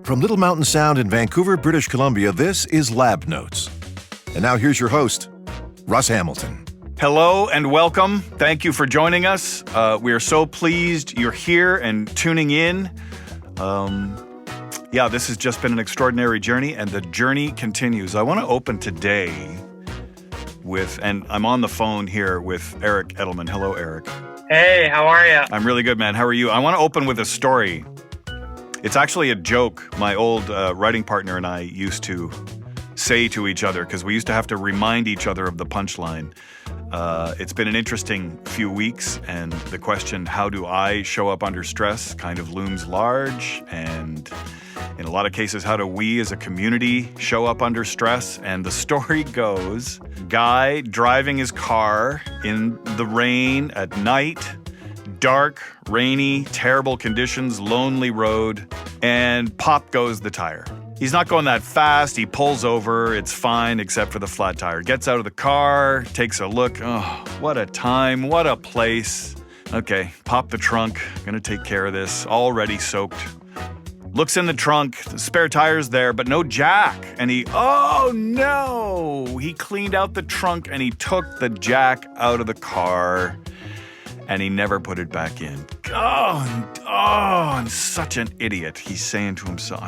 From Little Mountain Sound in Vancouver, British Columbia, this is Lab Notes. And now here's your host, Russ Hamilton. Hello and welcome. Thank you for joining us. We are so pleased you're here and tuning in. This has just been an extraordinary journey, and the journey continues. I want to open today and I'm on the phone here with Eric Edelman. Hello, Eric. Hey, how are you? I'm really good, man. How are you? I want to open with a story. It's actually a joke my old writing partner and I used to say to each other because we used to have to remind each other of the punchline. It's been an interesting few weeks, and the question, how do I show up under stress, kind of looms large. And in a lot of cases, how do we as a community show up under stress? And the story goes, guy driving his car in the rain at night, dark, rainy, terrible conditions, lonely road, and pop goes the tire. He's not going that fast. He pulls over. It's fine except for the flat tire. Gets out of the car, takes a look. Oh, what a time. What a place. Okay, pop the trunk. Gonna take care of this. Already soaked. Looks in the trunk. The spare tire's there, but no jack. And oh no! He cleaned out the trunk and he took the jack out of the car. And he never put it back in. I'm such an idiot. He's saying to himself,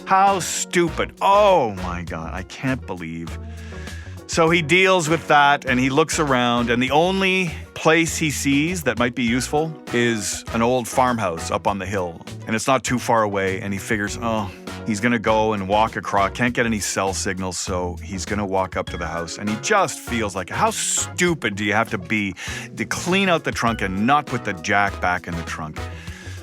how stupid. Oh my God, I can't believe. So he deals with that and he looks around, and the only place he sees that might be useful is an old farmhouse up on the hill. And it's not too far away, and he figures, he's gonna go and walk across, can't get any cell signals, so he's gonna walk up to the house, and he just feels like, how stupid do you have to be to clean out the trunk and not put the jack back in the trunk?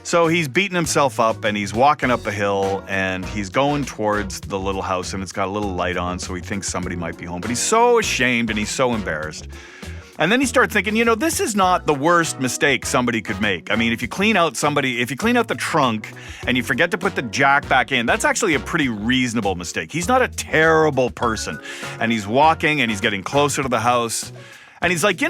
So he's beating himself up, and he's walking up a hill, and he's going towards the little house, and it's got a little light on, so he thinks somebody might be home, but he's so ashamed and he's so embarrassed. And then he starts thinking, this is not the worst mistake somebody could make. I mean, if you clean out the trunk and you forget to put the jack back in, that's actually a pretty reasonable mistake. He's not a terrible person. And he's walking and he's getting closer to the house. And he's like,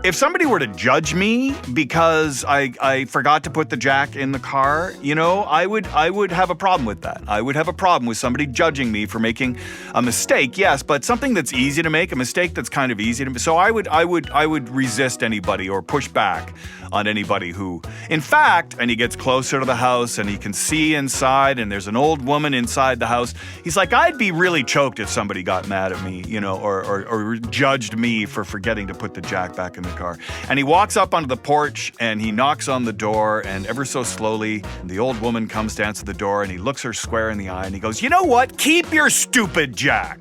if somebody were to judge me because I forgot to put the jack in the car, I would have a problem with that. I would have a problem with somebody judging me for making a mistake, yes, but something that's easy to make, a mistake that's kind of easy to make. So I would resist anybody or push back on anybody who, in fact, and he gets closer to the house and he can see inside and there's an old woman inside the house. He's like, I'd be really choked if somebody got mad at me, or judged me for forgetting to put the jack back in the car. And he walks up onto the porch and he knocks on the door, and ever so slowly the old woman comes to answer the door, and he looks her square in the eye and he goes, you know what? Keep your stupid jack.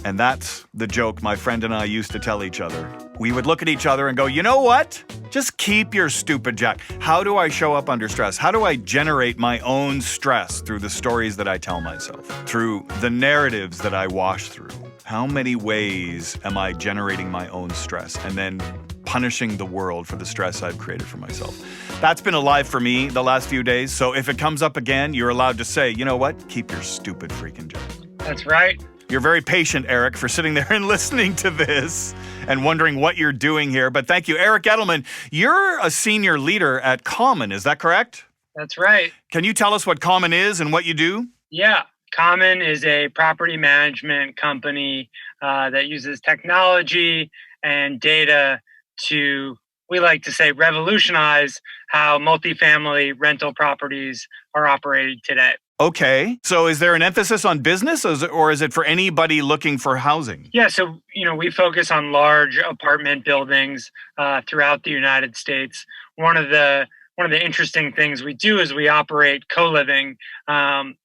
And that's the joke my friend and I used to tell each other. We would look at each other and go, you know what? Just keep your stupid jack. How do I show up under stress? How do I generate my own stress through the stories that I tell myself, through the narratives that I wash through? How many ways am I generating my own stress and then punishing the world for the stress I've created for myself? That's been alive for me the last few days. So if it comes up again, you're allowed to say, you know what? Keep your stupid freaking jack. That's right. You're very patient, Eric, for sitting there and listening to this and wondering what you're doing here. But thank you. Eric Edelman, you're a senior leader at Common, is that correct? That's right. Can you tell us what Common is and what you do? Yeah. Common is a property management company that uses technology and data to, we like to say, revolutionize how multifamily rental properties are operated today. Okay. So is there an emphasis on business, or is it for anybody looking for housing? Yeah. So, we focus on large apartment buildings throughout the United States. One of the interesting things we do is we operate co-living,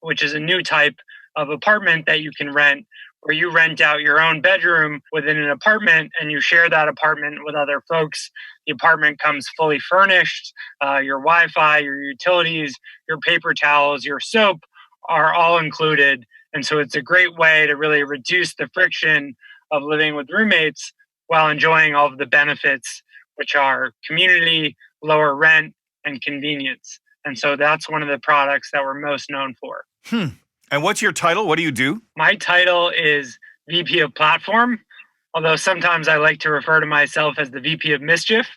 which is a new type of apartment that you can rent, where you rent out your own bedroom within an apartment and you share that apartment with other folks. The apartment comes fully furnished. Your Wi-Fi, your utilities, your paper towels, your soap are all included. And so it's a great way to really reduce the friction of living with roommates while enjoying all of the benefits, which are community, lower rent, and convenience. And so that's one of the products that we're most known for. And what's your title? What do you do? My title is VP of Platform, although sometimes I like to refer to myself as the VP of Mischief.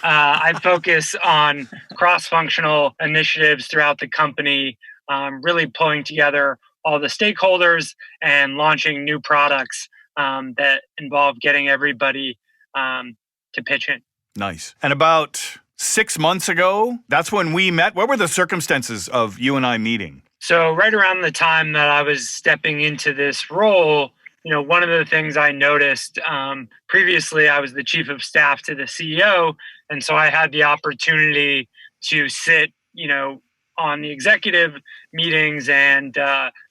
I focus on cross-functional initiatives throughout the company really pulling together all the stakeholders and launching new products that involve getting everybody to pitch in. Nice. And about 6 months ago, that's when we met. What were the circumstances of you and I meeting? So right around the time that I was stepping into this role, one of the things I noticed, previously I was the chief of staff to the CEO. And so I had the opportunity to sit, on the executive meetings and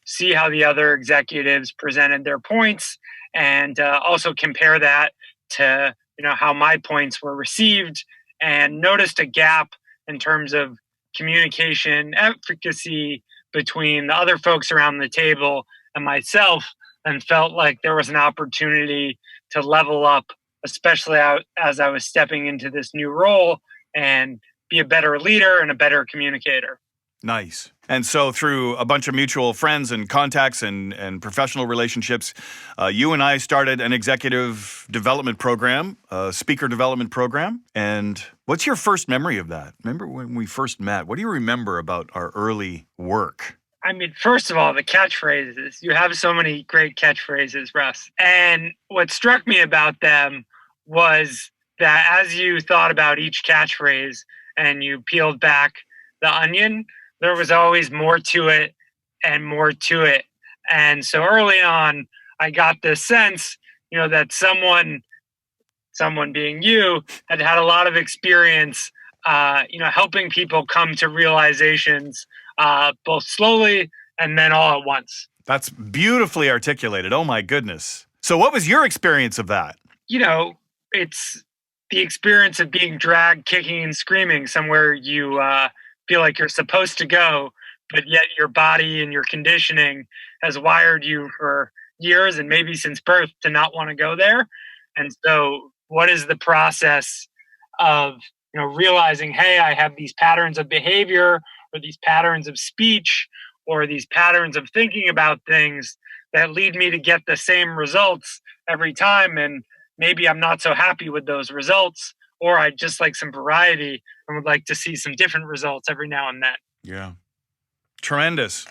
see how the other executives presented their points, and also compare that to, how my points were received, and noticed a gap in terms of communication efficacy between the other folks around the table and myself, and felt like there was an opportunity to level up, especially as I was stepping into this new role, and be a better leader and a better communicator. Nice. And so through a bunch of mutual friends and contacts and professional relationships, you and I started an executive development program, a speaker development program. And what's your first memory of that? Remember when we first met? What do you remember about our early work? I mean, first of all, the catchphrases. You have so many great catchphrases, Russ. And what struck me about them was that as you thought about each catchphrase and you peeled back the onion, there was always more to it and more to it. And so early on, I got this sense, that someone being you, had had a lot of experience, helping people come to realizations, both slowly and then all at once. That's beautifully articulated. Oh my goodness. So what was your experience of that? It's the experience of being dragged, kicking and screaming somewhere you feel like you're supposed to go, but yet your body and your conditioning has wired you for years and maybe since birth to not want to go there. And so what is the process of, realizing, hey, I have these patterns of behavior or these patterns of speech or these patterns of thinking about things that lead me to get the same results every time. And maybe I'm not so happy with those results, or I just like some variety and would like to see some different results every now and then. Yeah. Tremendous.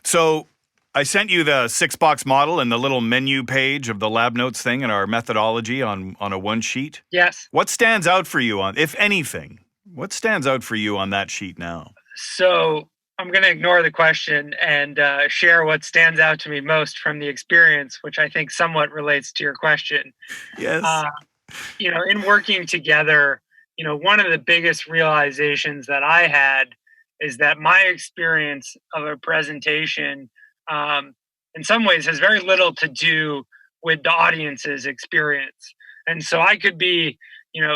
So I sent you the 6-box model and the little menu page of the lab notes thing and our methodology on a one sheet. Yes. What stands out for you if anything, what stands out for you on that sheet now? So I'm going to ignore the question and share what stands out to me most from the experience, which I think somewhat relates to your question. Yes. In working together, one of the biggest realizations that I had is that my experience of a presentation, in some ways, has very little to do with the audience's experience. And so I could be,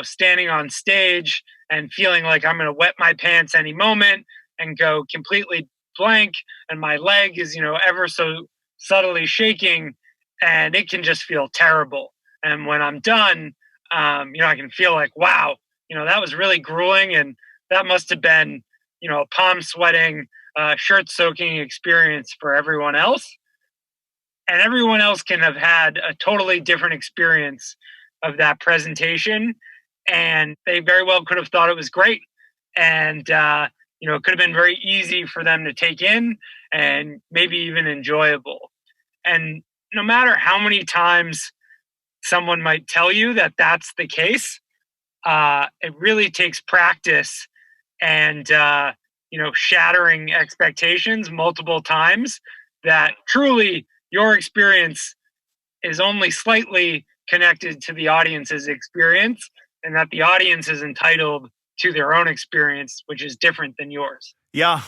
standing on stage and feeling like I'm going to wet my pants any moment and go completely blank, and my leg is, ever so subtly shaking, and it can just feel terrible. And when I'm done, I can feel like, wow, that was really grueling, and that must have been, a palm sweating, shirt soaking experience for everyone else. And everyone else can have had a totally different experience of that presentation, and they very well could have thought it was great. And, it could have been very easy for them to take in and maybe even enjoyable. And no matter how many times someone might tell you that that's the case, it really takes practice and, shattering expectations multiple times that truly your experience is only slightly connected to the audience's experience, and that the audience is entitled to their own experience, which is different than yours. Yeah.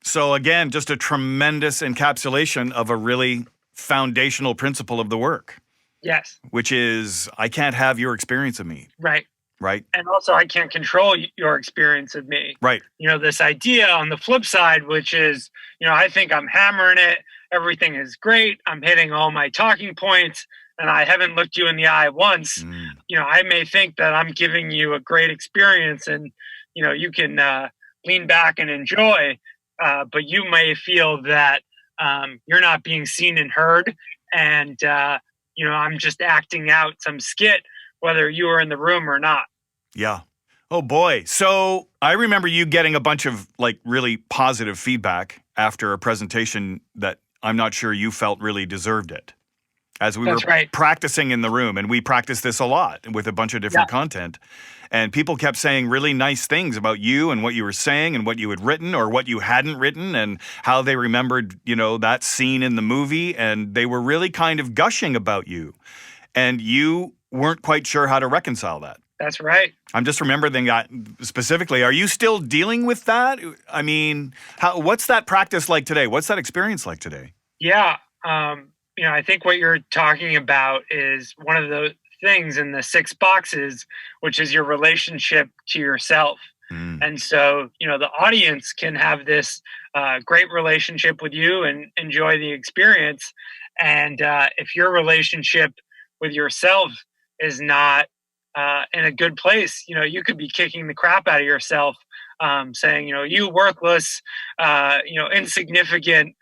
So again, just a tremendous encapsulation of a really foundational principle of the work. Yes. Which is, I can't have your experience of me. Right. Right. And also, I can't control your experience of me. Right. This idea on the flip side, which is, I think I'm hammering it. Everything is great. I'm hitting all my talking points, and I haven't looked you in the eye once. I may think that I'm giving you a great experience, and, you can lean back and enjoy, but you may feel that you're not being seen and heard, and, I'm just acting out some skit, whether you are in the room or not. Yeah. Oh boy. So I remember you getting a bunch of like really positive feedback after a presentation that I'm not sure you felt really deserved it. As we were That's right. practicing in the room, and we practiced this a lot with a bunch of different content, and people kept saying really nice things about you and what you were saying and what you had written or what you hadn't written and how they remembered, that scene in the movie, and they were really kind of gushing about you, and you weren't quite sure how to reconcile that. That's right. I'm just remembering that specifically. Are you still dealing with that? I mean, what's that practice like today? What's that experience like today? Yeah. I think what you're talking about is one of the things in the 6 boxes, which is your relationship to yourself. And so, the audience can have this great relationship with you and enjoy the experience. And if your relationship with yourself is not in a good place, you could be kicking the crap out of yourself, saying, you worthless, insignificant,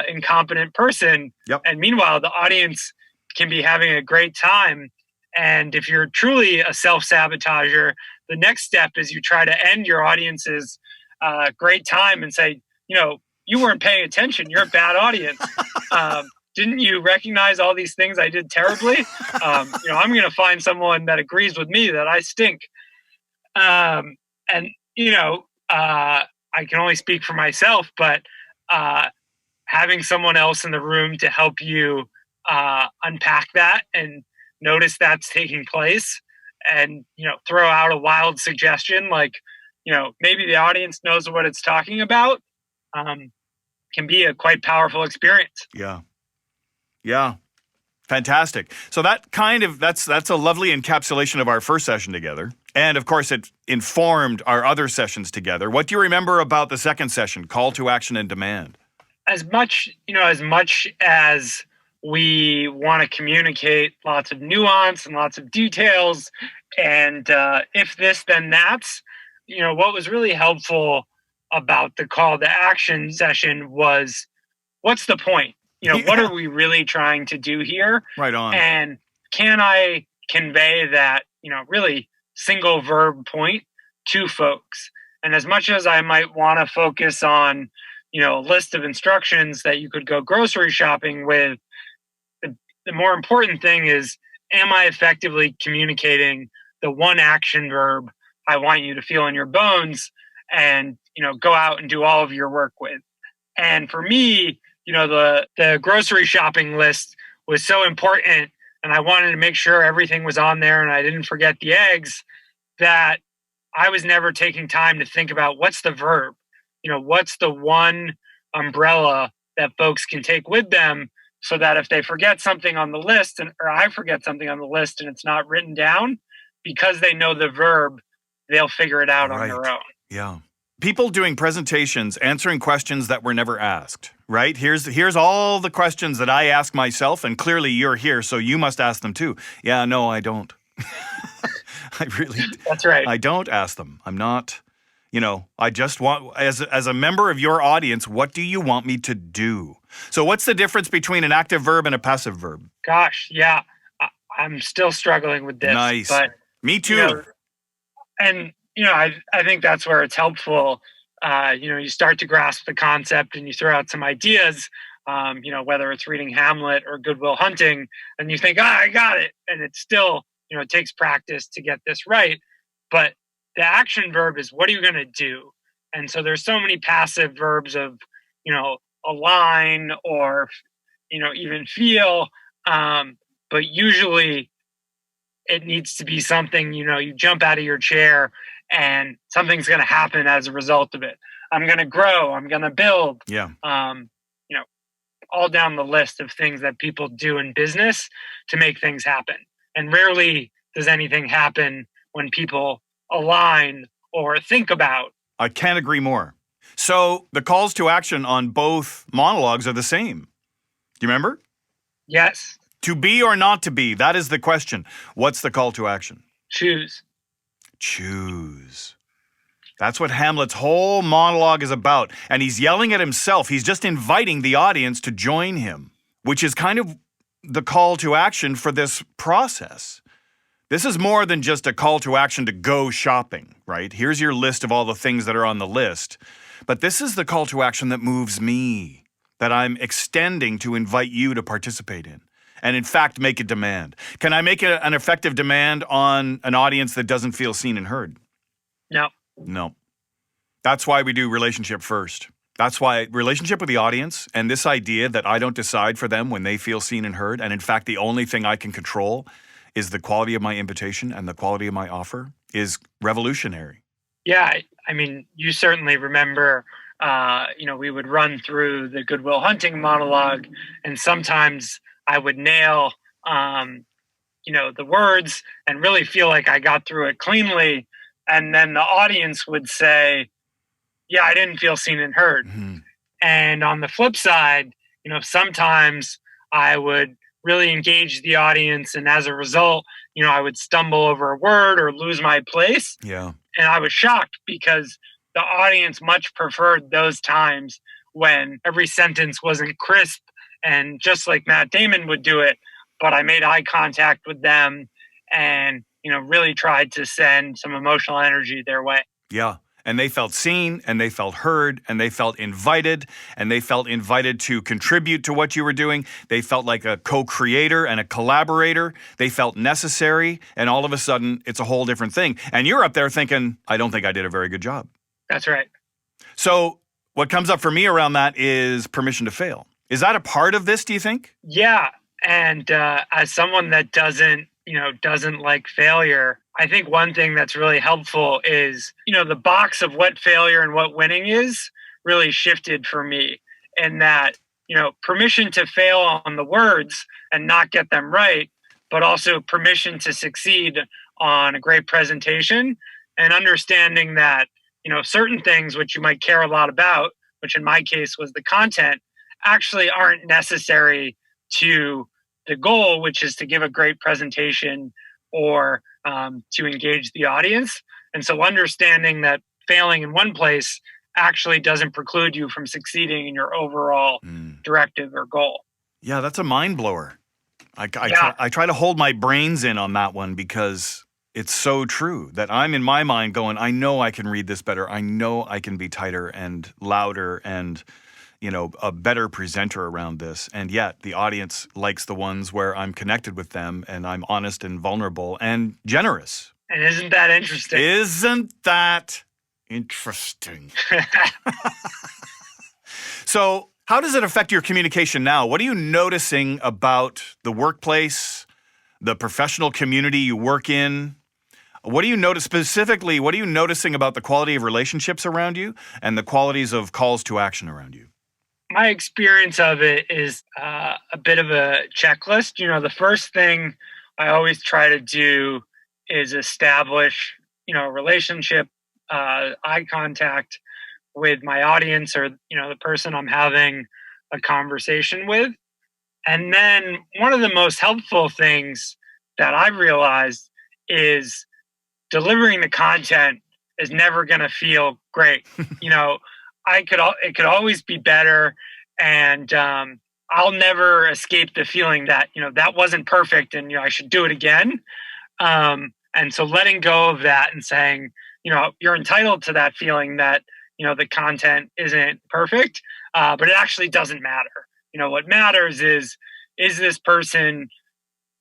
incompetent person. Yep. And meanwhile, the audience can be having a great time. And if you're truly a self-sabotager, the next step is you try to end your audience's great time and say, you weren't paying attention. You're a bad audience. Didn't you recognize all these things I did terribly? I'm going to find someone that agrees with me that I stink. I can only speak for myself, but having someone else in the room to help you unpack that and notice that's taking place and, throw out a wild suggestion like, maybe the audience knows what it's talking about, can be a quite powerful experience. Yeah. Fantastic. So that's a lovely encapsulation of our first session together. And of course, it informed our other sessions together. What do you remember about the second session, call to action and demand? As much as we want to communicate lots of nuance and lots of details and if this, then that's, what was really helpful about the call to action session was what's the point? What are we really trying to do here? Right on. And can I convey that, really single verb point to folks? And as much as I might want to focus on, a list of instructions that you could go grocery shopping with, the more important thing is, am I effectively communicating the one action verb I want you to feel in your bones and, go out and do all of your work with? And for me, the grocery shopping list was so important and I wanted to make sure everything was on there and I didn't forget the eggs, that I was never taking time to think about what's the verb, what's the one umbrella that folks can take with them so that if they forget something on the list or I forget something on the list and it's not written down, because they know the verb, they'll figure it out on their own. Yeah. People doing presentations, answering questions that were never asked, right? Here's all the questions that I ask myself, and clearly you're here, so you must ask them too. Yeah, no, I don't. That's right. I don't ask them. I'm not, I just want, as a member of your audience, what do you want me to do? So what's the difference between an active verb and a passive verb? Gosh, yeah. I'm still struggling with this. Nice. But, me too. I think that's where it's helpful. You start to grasp the concept and you throw out some ideas, whether it's reading Hamlet or Good Will Hunting, and you think, I got it. And it's still, it takes practice to get this right. But the action verb is, what are you going to do? And so there's so many passive verbs of, align or, even feel. But usually it needs to be something, you jump out of your chair and something's going to happen as a result of it. I'm going to grow. I'm going to build. Yeah. All down the list of things that people do in business to make things happen. And rarely does anything happen when people align or think about. I can't agree more. So the calls to action on both monologues are the same. Do you remember? Yes. To be or not to be, that is the question. What's the call to action? Choose. That's what Hamlet's whole monologue is about. And he's yelling at himself. He's just inviting the audience to join him, which is kind of the call to action for this process. This is more than just a call to action to go shopping, right? Here's your list of all the things that are on the list. But this is the call to action that moves me, that I'm extending to invite you to participate in. And in fact, make a demand. Can I make an effective demand on an audience that doesn't feel seen and heard? No. No. That's why we do relationship first. That's why relationship with the audience and this idea that I don't decide for them when they feel seen and heard. And in fact, the only thing I can control is the quality of my invitation and the quality of my offer is revolutionary. Yeah. I mean, you certainly remember, we would run through the Good Will Hunting monologue, and sometimes I would nail, the words and really feel like I got through it cleanly. And then the audience would say, yeah, I didn't feel seen and heard. Mm-hmm. And on the flip side, sometimes I would really engage the audience. And as a result, I would stumble over a word or lose my place. Yeah. And I was shocked because the audience much preferred those times when every sentence wasn't crisp and just like Matt Damon would do it, but I made eye contact with them and, really tried to send some emotional energy their way. Yeah. And they felt seen, and they felt heard, and they felt invited, to contribute to what you were doing. They felt like a co-creator and a collaborator. They felt necessary, and all of a sudden, it's a whole different thing. And you're up there thinking, I don't think I did a very good job. That's right. So what comes up for me around that is permission to fail. Is that a part of this, do you think? Yeah. And as someone that doesn't like failure, I think one thing that's really helpful is, the box of what failure and what winning is really shifted for me. And that, permission to fail on the words and not get them right, but also permission to succeed on a great presentation, and understanding that, certain things which you might care a lot about, which in my case was the content, actually aren't necessary to the goal, which is to give a great presentation or to engage the audience. And so understanding that failing in one place actually doesn't preclude you from succeeding in your overall directive or goal. Yeah, that's a mind blower. I try to hold my brains in on that one because it's so true that I'm in my mind going, I know I can read this better. I know I can be tighter and louder and a better presenter around this. And yet the audience likes the ones where I'm connected with them and I'm honest and vulnerable and generous. And isn't that interesting? Isn't that interesting? So how does it affect your communication now? What are you noticing about the workplace, the professional community you work in? What do you notice specifically? What are you noticing about the quality of relationships around you and the qualities of calls to action around you? My experience of it is a bit of a checklist. The first thing I always try to do is establish, a relationship, eye contact with my audience or, the person I'm having a conversation with. And then one of the most helpful things that I've realized is delivering the content is never going to feel great. It could always be better, and I'll never escape the feeling that that wasn't perfect, and I should do it again. And so letting go of that and saying, you're entitled to that feeling that the content isn't perfect, but it actually doesn't matter. What matters is this person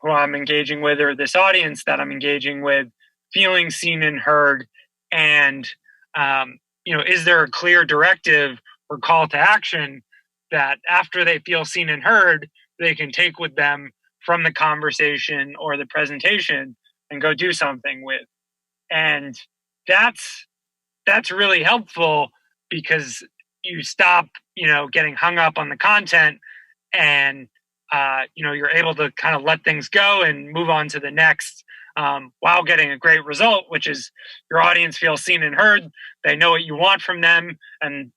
who I'm engaging with or this audience that I'm engaging with feeling seen and heard, and is there a clear directive or call to action that after they feel seen and heard, they can take with them from the conversation or the presentation and go do something with. And that's really helpful because you stop, getting hung up on the content and, you're able to kind of let things go and move on to the next while getting a great result, which is your audience feels seen and heard. They know what you want from them, and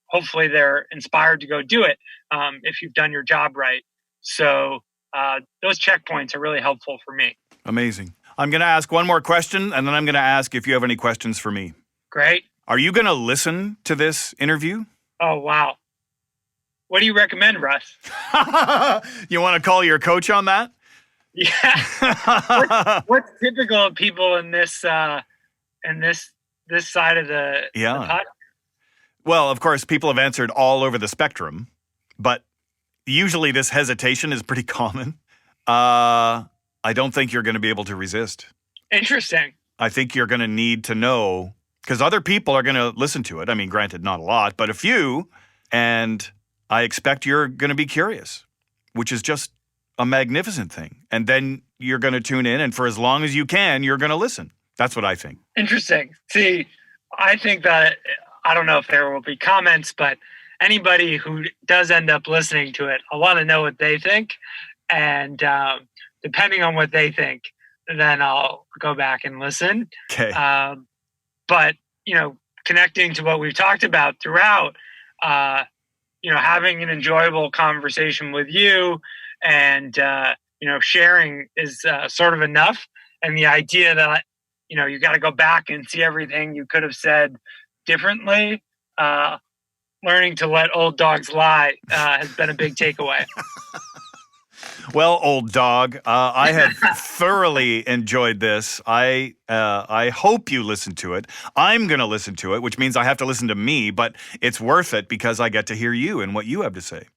hopefully they're inspired to go do it if you've done your job right. So those checkpoints are really helpful for me. Amazing. I'm going to ask one more question, and then I'm going to ask if you have any questions for me. Great. Are you going to listen to this interview? Oh, wow. What do you recommend, Russ? You want to call your coach on that? Yeah. What's typical of people in this side of the podcast? Well, of course, people have answered all over the spectrum, but usually this hesitation is pretty common. I don't think you're going to be able to resist. Interesting. I think you're going to need to know, because other people are going to listen to it. I mean, granted, not a lot, but a few. And I expect you're going to be curious, which is just a magnificent thing. And then you're going to tune in, and for as long as you can, you're going to listen. That's what I think. Interesting. See, I think that, I don't know if there will be comments, but anybody who does end up listening to it, I want to know what they think. And depending on what they think, then I'll go back and listen. Okay. But, connecting to what we've talked about throughout, having an enjoyable conversation with you and, sharing is sort of enough. And the idea that, you got to go back and see everything you could have said differently, learning to let old dogs lie has been a big takeaway. Well, old dog, I have thoroughly enjoyed this. I hope you listen to it. I'm going to listen to it, which means I have to listen to me, but it's worth it because I get to hear you and what you have to say.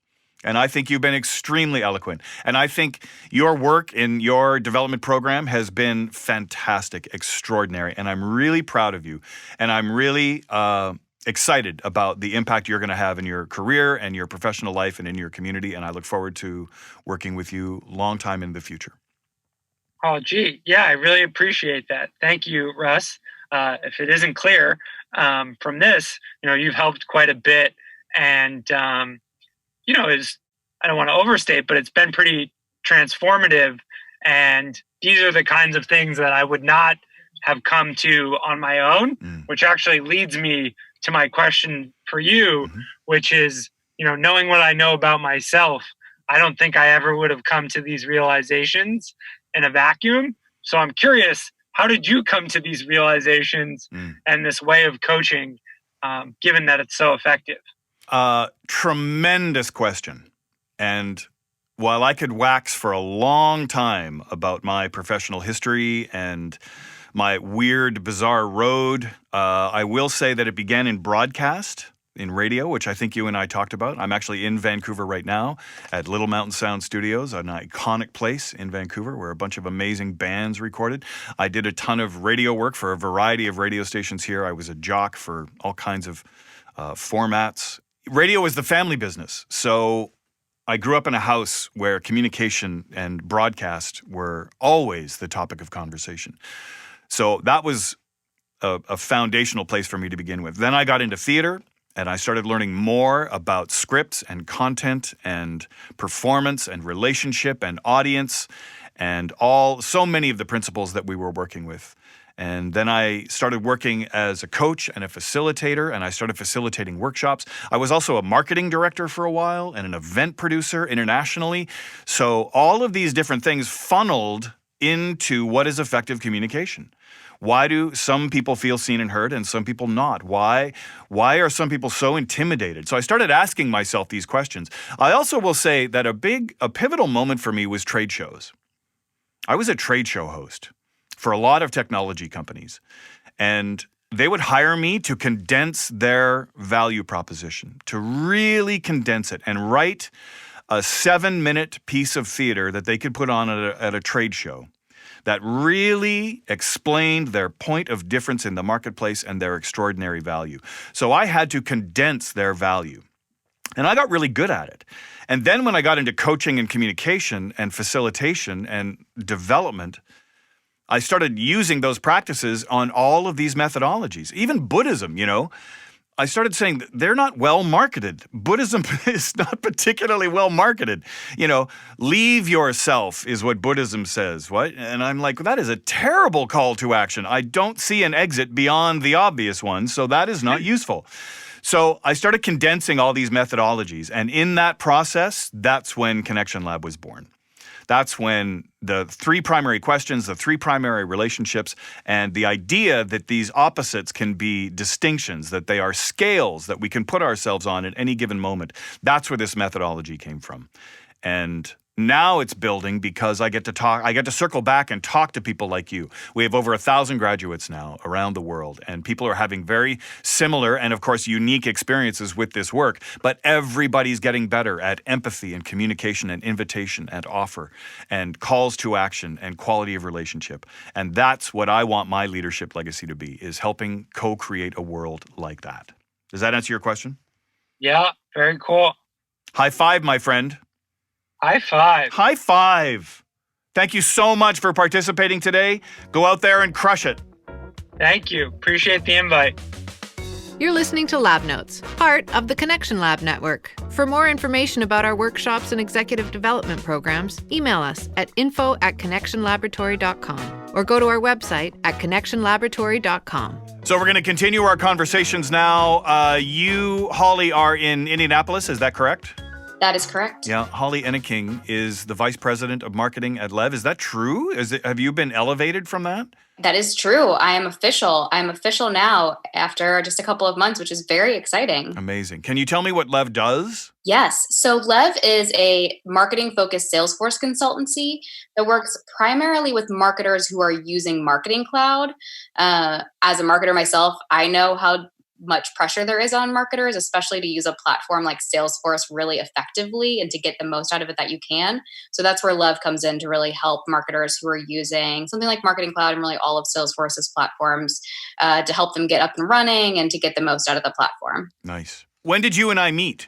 And I think you've been extremely eloquent. And I think your work in your development program has been fantastic, extraordinary. And I'm really proud of you. And I'm really excited about the impact you're going to have in your career and your professional life and in your community. And I look forward to working with you long time in the future. Oh, gee. Yeah, I really appreciate that. Thank you, Russ. If it isn't clear from this, you've helped quite a bit. And, I don't want to overstate, but it's been pretty transformative. And these are the kinds of things that I would not have come to on my own, which actually leads me to my question for you, which is, knowing what I know about myself, I don't think I ever would have come to these realizations in a vacuum. So I'm curious, how did you come to these realizations and this way of coaching, given that it's so effective? Tremendous question. And while I could wax for a long time about my professional history and my weird, bizarre road, I will say that it began in broadcast, in radio, which I think you and I talked about. I'm actually in Vancouver right now at Little Mountain Sound Studios, an iconic place in Vancouver where a bunch of amazing bands recorded. I did a ton of radio work for a variety of radio stations here. I was a jock for all kinds of formats. Radio was the family business. So I grew up in a house where communication and broadcast were always the topic of conversation. So that was a foundational place for me to begin with. Then I got into theater, and I started learning more about scripts and content and performance and relationship and audience and so many of the principles that we were working with. And then I started working as a coach and a facilitator, and I started facilitating workshops. I was also a marketing director for a while and an event producer internationally. So all of these different things funneled into what is effective communication. Why do some people feel seen and heard and some people not? Why are some people so intimidated? So I started asking myself these questions. I also will say that a pivotal moment for me was trade shows. I was a trade show host for a lot of technology companies, and they would hire me to condense their value proposition, to really condense it and write a 7-minute piece of theater that they could put on at a trade show that really explained their point of difference in the marketplace and their extraordinary value. So I had to condense their value. And I got really good at it. And then when I got into coaching and communication and facilitation and development, I started using those practices on all of these methodologies. Even Buddhism, I started saying they're not well marketed. Buddhism is not particularly well marketed. Leave yourself is what Buddhism says. What? And I'm like, that is a terrible call to action. I don't see an exit beyond the obvious one, so that is not useful. So I started condensing all these methodologies. And in that process, that's when Connection Lab was born. That's when the 3 primary questions, the 3 primary relationships, and the idea that these opposites can be distinctions, that they are scales that we can put ourselves on at any given moment. That's where this methodology came from. And Now it's building because I get to circle back and talk to people like you. We have over 1,000 graduates now around the world, and people are having very similar and, of course, unique experiences with this work. But everybody's getting better at empathy and communication and invitation and offer and calls to action and quality of relationship. And that's what I want my leadership legacy to be, is helping co-create a world like that. Does that answer your question? Yeah, very cool. High five, my friend. High five. High five. Thank you so much for participating today. Go out there and crush it. Thank you. Appreciate the invite. You're listening to Lab Notes, part of the Connection Lab Network. For more information about our workshops and executive development programs, email us at info@connectionlaboratory.com or go to our website at connectionlaboratory.com. So we're going to continue our conversations now. You, Holly, are in Indianapolis. Is that correct? That is correct. Yeah, Holly Enneking is the Vice President of Marketing at Lev. Is that true? Have you been elevated from that? That is true. I am official. I'm official now after just a couple of months, which is very exciting. Amazing. Can you tell me what Lev does? Yes. So Lev is a marketing-focused Salesforce consultancy that works primarily with marketers who are using Marketing Cloud. As a marketer myself, I know how much pressure there is on marketers, especially to use a platform like Salesforce really effectively and to get the most out of it that you can. So that's where Lev comes in to really help marketers who are using something like Marketing Cloud and really all of Salesforce's platforms to help them get up and running and to get the most out of the platform. Nice. When did you and I meet?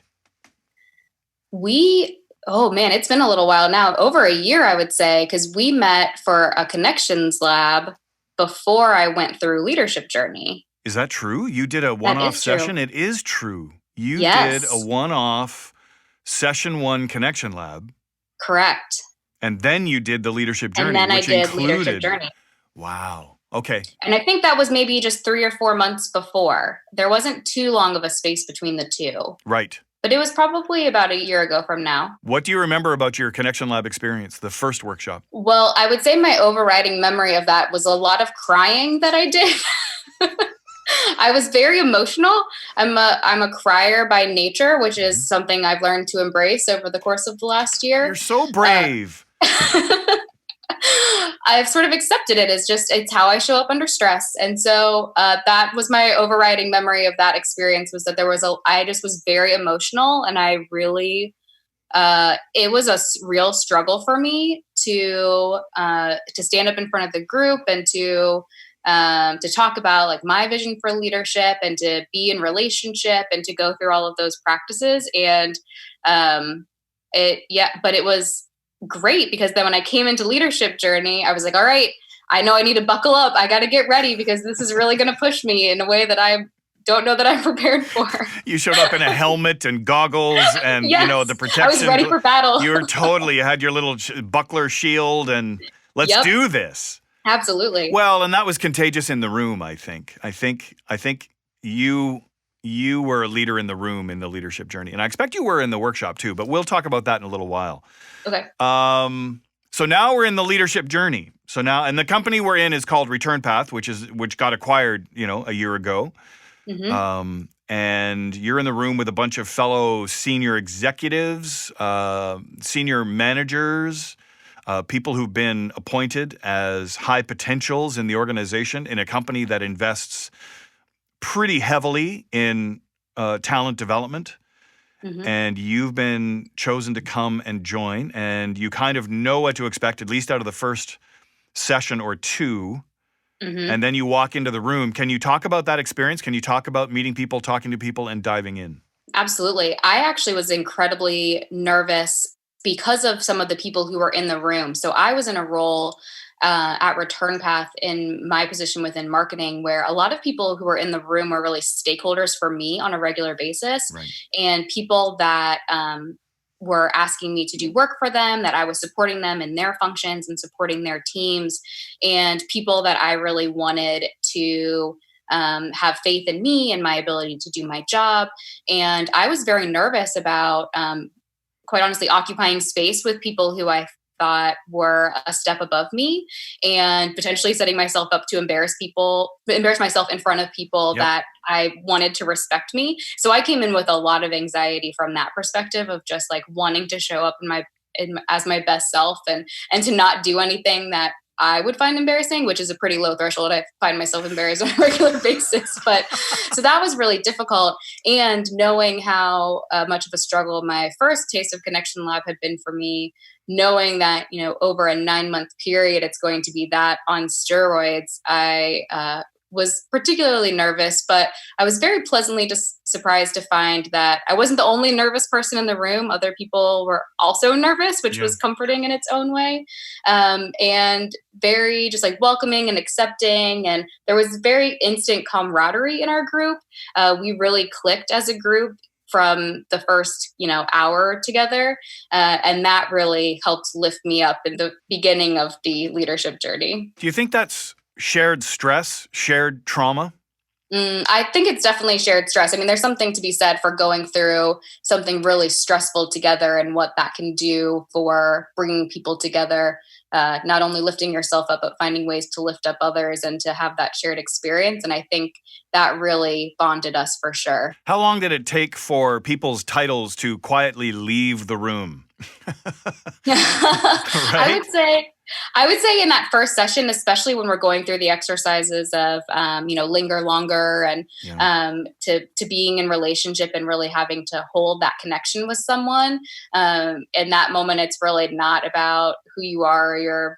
Oh man, it's been a little while now. Over a year, I would say, because we met for a connections lab before I went through Leadership Journey. Is that true? You did a one-off session? It is true. You did a one-off session 1 connection lab. Correct. And then you did the Leadership Journey, and then which I did included... Leadership Journey. Wow. Okay. And I think that was maybe just 3 or 4 months before. There wasn't too long of a space between the two. Right. But it was probably about a year ago from now. What do you remember about your Connection Lab experience, the first workshop? Well, I would say my overriding memory of that was a lot of crying that I did. I was very emotional. I'm a crier by nature, which is something I've learned to embrace over the course of the last year. You're so brave. I've sort of accepted it as it's how I show up under stress. And so that was my overriding memory of that experience, was that I just was very emotional, and I really, it was a real struggle for me to stand up in front of the group and to talk about like my vision for leadership and to be in relationship and to go through all of those practices. And but it was great, because then when I came into Leadership Journey, I was like, all right, I know I need to buckle up. I got to get ready, because this is really going to push me in a way that I don't know that I'm prepared for. You showed up in a helmet and goggles and, yes, the protection. I was ready for battle. You had your little buckler shield and let's do this. Absolutely. Well, and that was contagious in the room, I think. I think you were a leader in the room in the Leadership Journey. And I expect you were in the workshop too, but we'll talk about that in a little while. Okay. So now we're in the Leadership Journey. So now, and the company we're in is called Return Path, which got acquired, a year ago. Mm-hmm. And you're in the room with a bunch of fellow senior executives, senior managers, people who've been appointed as high potentials in the organization in a company that invests pretty heavily in talent development. Mm-hmm. And you've been chosen to come and join, and you kind of know what to expect, at least out of the first session or two. Mm-hmm. And then you walk into the room. Can you talk about that experience? Can you talk about meeting people, talking to people, and diving in? Absolutely. I actually was incredibly nervous because of some of the people who were in the room. So I was in a role at Return Path in my position within marketing, where a lot of people who were in the room were really stakeholders for me on a regular basis, right. And people that were asking me to do work for them, that I was supporting them in their functions and supporting their teams, and people that I really wanted to have faith in me and my ability to do my job. And I was very nervous about, quite honestly, occupying space with people who I thought were a step above me, and potentially setting myself up to embarrass myself in front of people that I wanted to respect me. So I came in with a lot of anxiety from that perspective of just like wanting to show up in my as my best self, and to not do anything that I would find embarrassing, which is a pretty low threshold. I find myself embarrassed on a regular basis. But so that was really difficult. And knowing how much of a struggle my first taste of Connection Lab had been for me, knowing that, over a 9-month period, it's going to be that on steroids, I was particularly nervous, but I was very pleasantly surprised to find that I wasn't the only nervous person in the room. Other people were also nervous, which was comforting in its own way. And very just like welcoming and accepting. And there was very instant camaraderie in our group. We really clicked as a group from the first, hour together. And that really helped lift me up in the beginning of the leadership journey. Do you think that's shared stress, shared trauma? I think it's definitely shared stress. I mean, there's something to be said for going through something really stressful together and what that can do for bringing people together, not only lifting yourself up, but finding ways to lift up others and to have that shared experience. And I think that really bonded us for sure. How long did it take for people's titles to quietly leave the room? Right? I would say in that first session, especially when we're going through the exercises of, linger longer and to being in relationship and really having to hold that connection with someone. In that moment, it's really not about who you are, or your,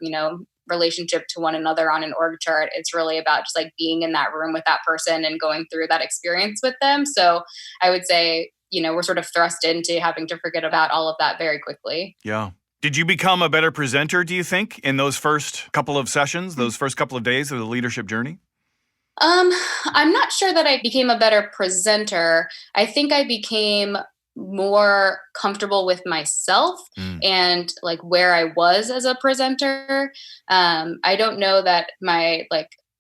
relationship to one another on an org chart. It's really about just like being in that room with that person and going through that experience with them. So I would say, we're sort of thrust into having to forget about all of that very quickly. Yeah. Did you become a better presenter, do you think, in those first couple of sessions, those first couple of days of the leadership journey? I'm not sure that I became a better presenter. I think I became more comfortable with myself and like where I was as a presenter. I don't know that my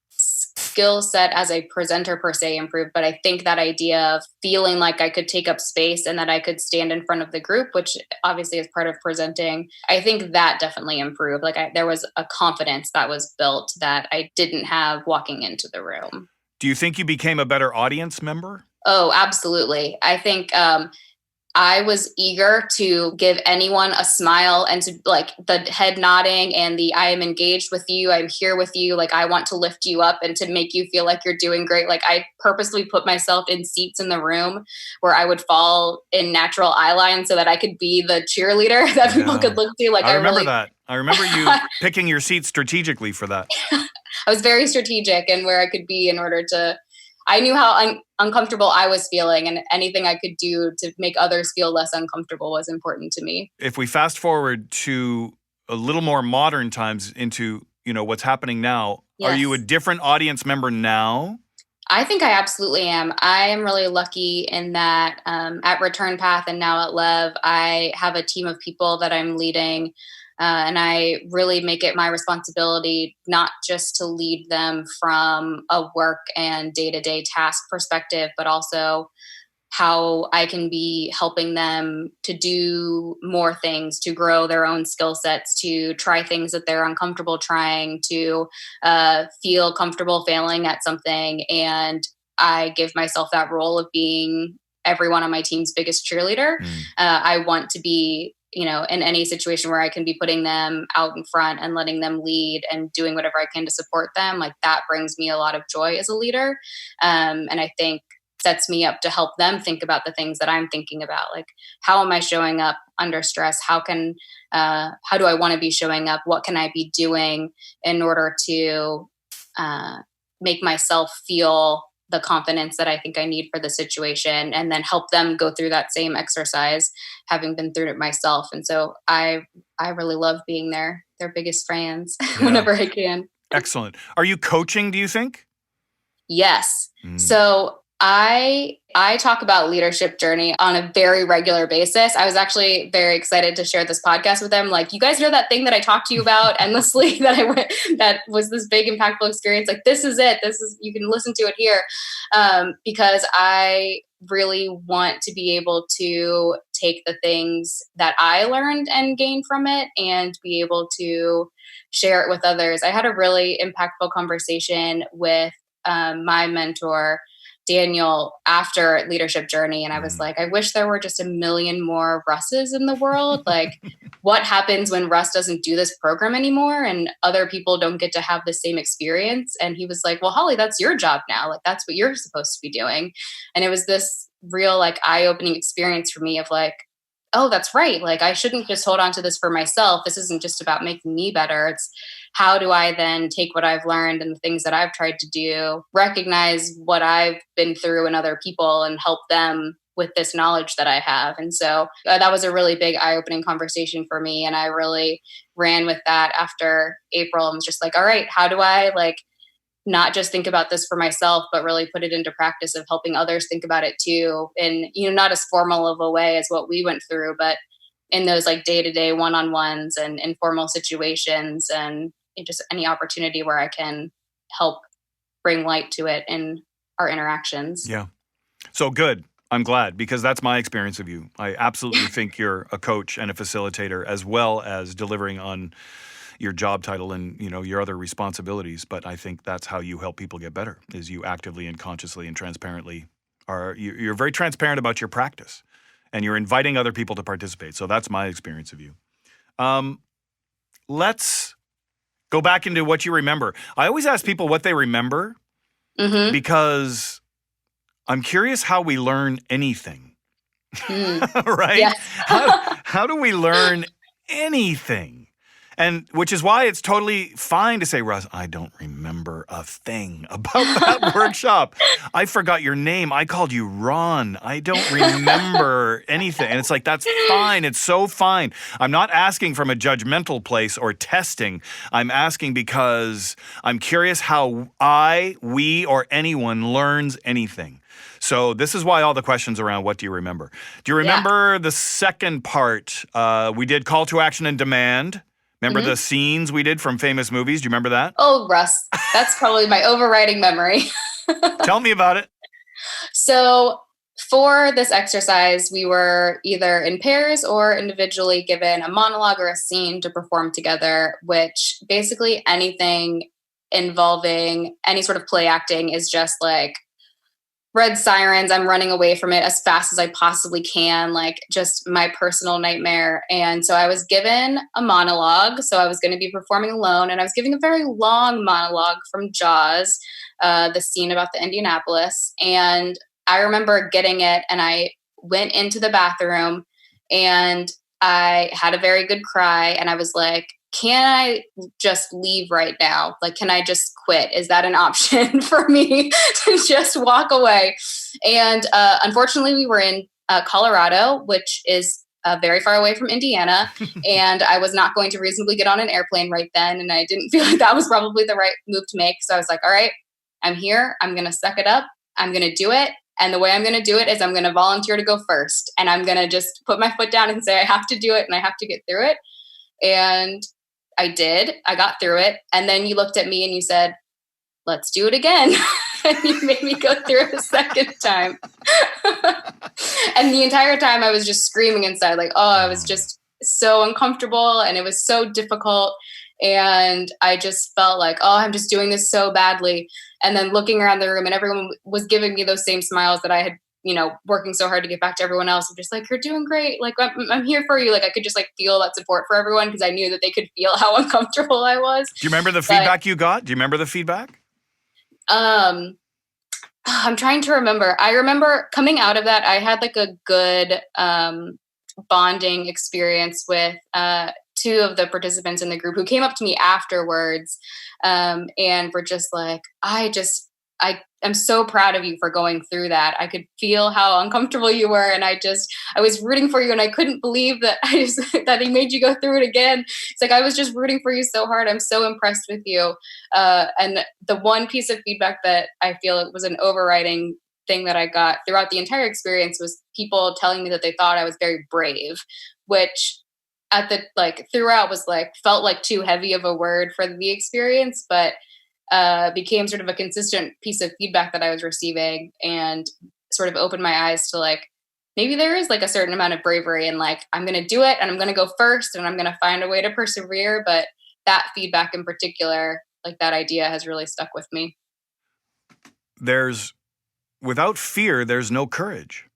skill set as a presenter per se improved, but I think that idea of feeling like I could take up space and that I could stand in front of the group, which obviously is part of presenting, I think that definitely improved. There was a confidence that was built that I didn't have walking into the room. Do you think you became a better audience member? Oh, absolutely. I think I was eager to give anyone a smile and to the head nodding and the I am engaged with you, I'm here with you, I want to lift you up and to make you feel like you're doing great. I purposely put myself in seats in the room where I would fall in natural eye line so that I could be the cheerleader that people could look to. I remember that. I remember you picking your seats strategically for that. I was very strategic in where I could be in order to I knew how uncomfortable I was feeling, and anything I could do to make others feel less uncomfortable was important to me. If we fast forward to a little more modern times into, what's happening now, yes. Are you a different audience member now? I think I absolutely am. I am really lucky in that at Return Path and now at Lev, I have a team of people that I'm leading. And I really make it my responsibility not just to lead them from a work and day-to-day task perspective, but also how I can be helping them to do more things, to grow their own skill sets, to try things that they're uncomfortable trying, to feel comfortable failing at something. And I give myself that role of being everyone on my team's biggest cheerleader. I want to be in any situation where I can be putting them out in front and letting them lead and doing whatever I can to support them, that brings me a lot of joy as a leader. And I think sets me up to help them think about the things that I'm thinking about. How am I showing up under stress? How do I want to be showing up? What can I be doing in order to make myself feel the confidence that I think I need for the situation, and then help them go through that same exercise, having been through it myself. And so I really love being their biggest fans whenever I can. Excellent. Are you coaching, do you think? Yes. So I talk about leadership journey on a very regular basis. I was actually very excited to share this podcast with them. You guys know that thing that I talked to you about endlessly that was this big impactful experience. This is it. You can listen to it here. Because I really want to be able to take the things that I learned and gain from it and be able to share it with others. I had a really impactful conversation with my mentor, Daniel, after leadership journey. And I was I wish there were just a million more Russes in the world. what happens when Russ doesn't do this program anymore and other people don't get to have the same experience? And he was like, well, Holly, that's your job now. Like, that's what you're supposed to be doing. And it was this real like eye-opening experience for me of like, oh, that's right. Like, I shouldn't just hold on to this for myself. This isn't just about making me better. It's how do I then take what I've learned and the things that I've tried to do, recognize what I've been through in other people and help them with this knowledge that I have. And so that was a really big eye-opening conversation for me. And I really ran with that after April and was just like, all right, how do I like not just think about this for myself, but really put it into practice of helping others think about it too. And, you know, not as formal of a way as what we went through, but in those like day-to-day one-on-ones and informal situations and just any opportunity where I can help bring light to it in our interactions. Yeah. So good. I'm glad, because that's my experience of you. I absolutely think you're a coach and a facilitator, as well as delivering on your job title and, you know, your other responsibilities. But I think that's how you help people get better, is you actively and consciously and transparently you're very transparent about your practice and you're inviting other people to participate. So that's my experience of you. Let's go back into what you remember. I always ask people what they remember because I'm curious how we learn anything, right? Yes. How do we learn anything? And which is why it's totally fine to say, Russ, I don't remember a thing about that workshop. I forgot your name. I called you Ron. I don't remember anything. And it's like, that's fine. It's so fine. I'm not asking from a judgmental place or testing. I'm asking because I'm curious how we, or anyone learns anything. So this is why all the questions around what do you remember? Do you remember the second part? We did call to action and demand. Remember the scenes we did from famous movies? Do you remember that? Oh, Russ, that's probably my overriding memory. Tell me about it. So for this exercise, we were either in pairs or individually given a monologue or a scene to perform together, which basically anything involving any sort of play acting is just like red sirens. I'm running away from it as fast as I possibly can, like just my personal nightmare. And so I was given a monologue. So I was going to be performing alone, and I was giving a very long monologue from Jaws, the scene about the Indianapolis. And I remember getting it, and I went into the bathroom and I had a very good cry, and I was like, can I just leave right now? Like, can I just quit? Is that an option for me to just walk away? And unfortunately, we were in Colorado, which is very far away from Indiana. And I was not going to reasonably get on an airplane right then. And I didn't feel like that was probably the right move to make. So I was like, all right, I'm here. I'm going to suck it up. I'm going to do it. And the way I'm going to do it is I'm going to volunteer to go first. And I'm going to just put my foot down and say, I have to do it and I have to get through it. And I did. I got through it. And then you looked at me and you said, let's do it again. And you made me go through it a second time. And the entire time I was just screaming inside, like, oh, I was just so uncomfortable and it was so difficult. And I just felt like, oh, I'm just doing this so badly. And then looking around the room and everyone was giving me those same smiles that I had, you know, working so hard to get back to everyone else. I'm just like, you're doing great. Like, I'm here for you. Like, I could just like feel that support for everyone because I knew that they could feel how uncomfortable I was. Do you remember the feedback you got? Do you remember the feedback? I'm trying to remember. I remember coming out of that, I had like a good bonding experience with two of the participants in the group who came up to me afterwards and were just like, I'm so proud of you for going through that. I could feel how uncomfortable you were. And I was rooting for you. And I couldn't believe that that he made you go through it again. It's like, I was just rooting for you so hard. I'm so impressed with you. And the one piece of feedback that I feel it was an overriding thing that I got throughout the entire experience was people telling me that they thought I was very brave, which throughout was like, felt like too heavy of a word for the experience, but became sort of a consistent piece of feedback that I was receiving and sort of opened my eyes to like, maybe there is like a certain amount of bravery and like, I'm going to do it and I'm going to go first and I'm going to find a way to persevere. But that feedback in particular, like that idea has really stuck with me. Without fear, there's no courage.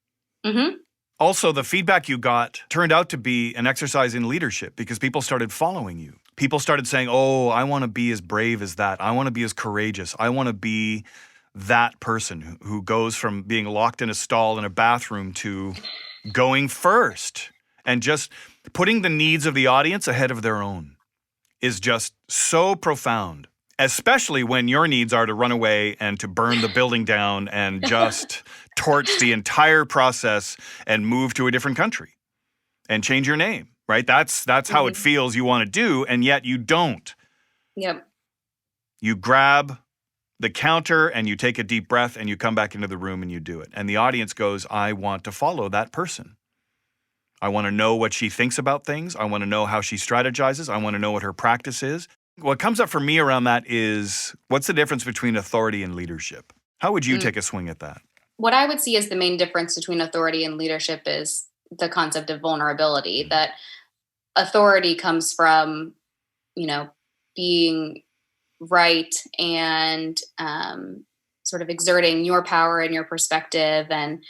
Mm-hmm. Also, the feedback you got turned out to be an exercise in leadership because people started following you. People started saying, oh, I want to be as brave as that. I want to be as courageous. I want to be that person who goes from being locked in a stall in a bathroom to going first and just putting the needs of the audience ahead of their own is just so profound, especially when your needs are to run away and to burn the building down and just torch the entire process and move to a different country and change your name, right? That's how it feels you want to do, and yet you don't. Yep. You grab the counter and you take a deep breath and you come back into the room and you do it. And the audience goes, I want to follow that person. I want to know what she thinks about things. I want to know how she strategizes. I want to know what her practice is. What comes up for me around that is, what's the difference between authority and leadership? How would you take a swing at that? What I would see as the main difference between authority and leadership is the concept of vulnerability, that authority comes from, being right and sort of exerting your power and your perspective and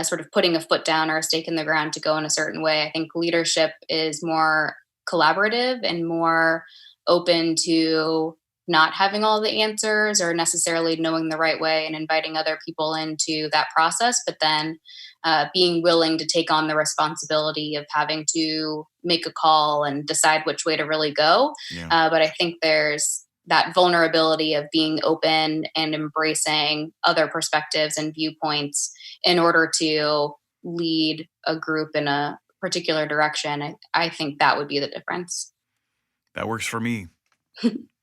sort of putting a foot down or a stake in the ground to go in a certain way. I think leadership is more collaborative and more open to not having all the answers or necessarily knowing the right way and inviting other people into that process, but then being willing to take on the responsibility of having to make a call and decide which way to really go. Yeah. But I think there's that vulnerability of being open and embracing other perspectives and viewpoints in order to lead a group in a particular direction. I think that would be the difference. That works for me.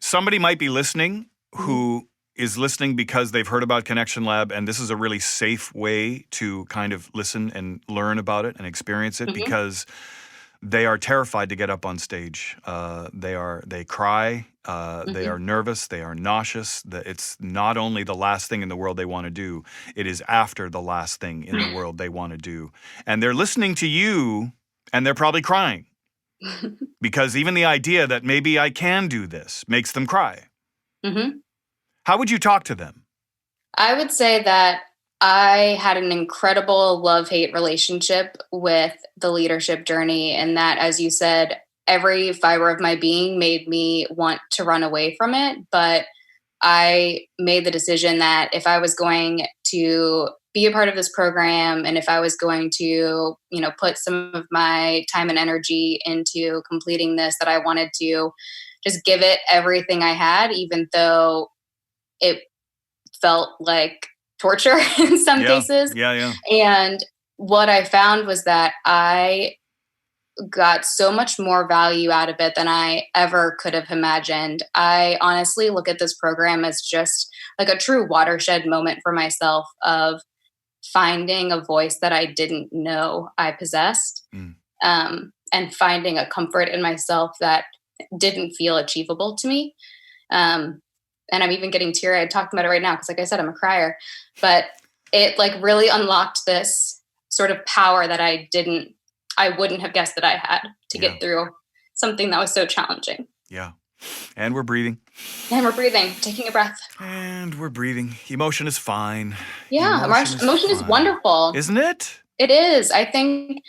Somebody might be listening who is listening because they've heard about Connection Lab, and this is a really safe way to kind of listen and learn about it and experience it because they are terrified to get up on stage. They cry, they are nervous, they are nauseous. It's not only the last thing in the world they want to do, it is after the last thing in the world they want to do. And they're listening to you, and they're probably crying. Because even the idea that maybe I can do this makes them cry. How would you talk to them? I would say that I had an incredible love-hate relationship with the leadership journey, and that, as you said, every fiber of my being made me want to run away from it. But I made the decision that if I was going to be a part of this program, and if I was going to, put some of my time and energy into completing this, that I wanted to just give it everything I had, even though it felt like torture in some cases. Yeah. And what I found was that I got so much more value out of it than I ever could have imagined. I honestly look at this program as just like a true watershed moment for myself of finding a voice that I didn't know I possessed, and finding a comfort in myself that didn't feel achievable to me. And I'm even getting teary-eyed talking about it right now because, like I said, I'm a crier. But it really unlocked this sort of power that I wouldn't have guessed that I had to get through something that was so challenging. Yeah. And we're breathing. Taking a breath. And we're breathing. Emotion is fine. Yeah, emotion is wonderful. Isn't it? It is. I think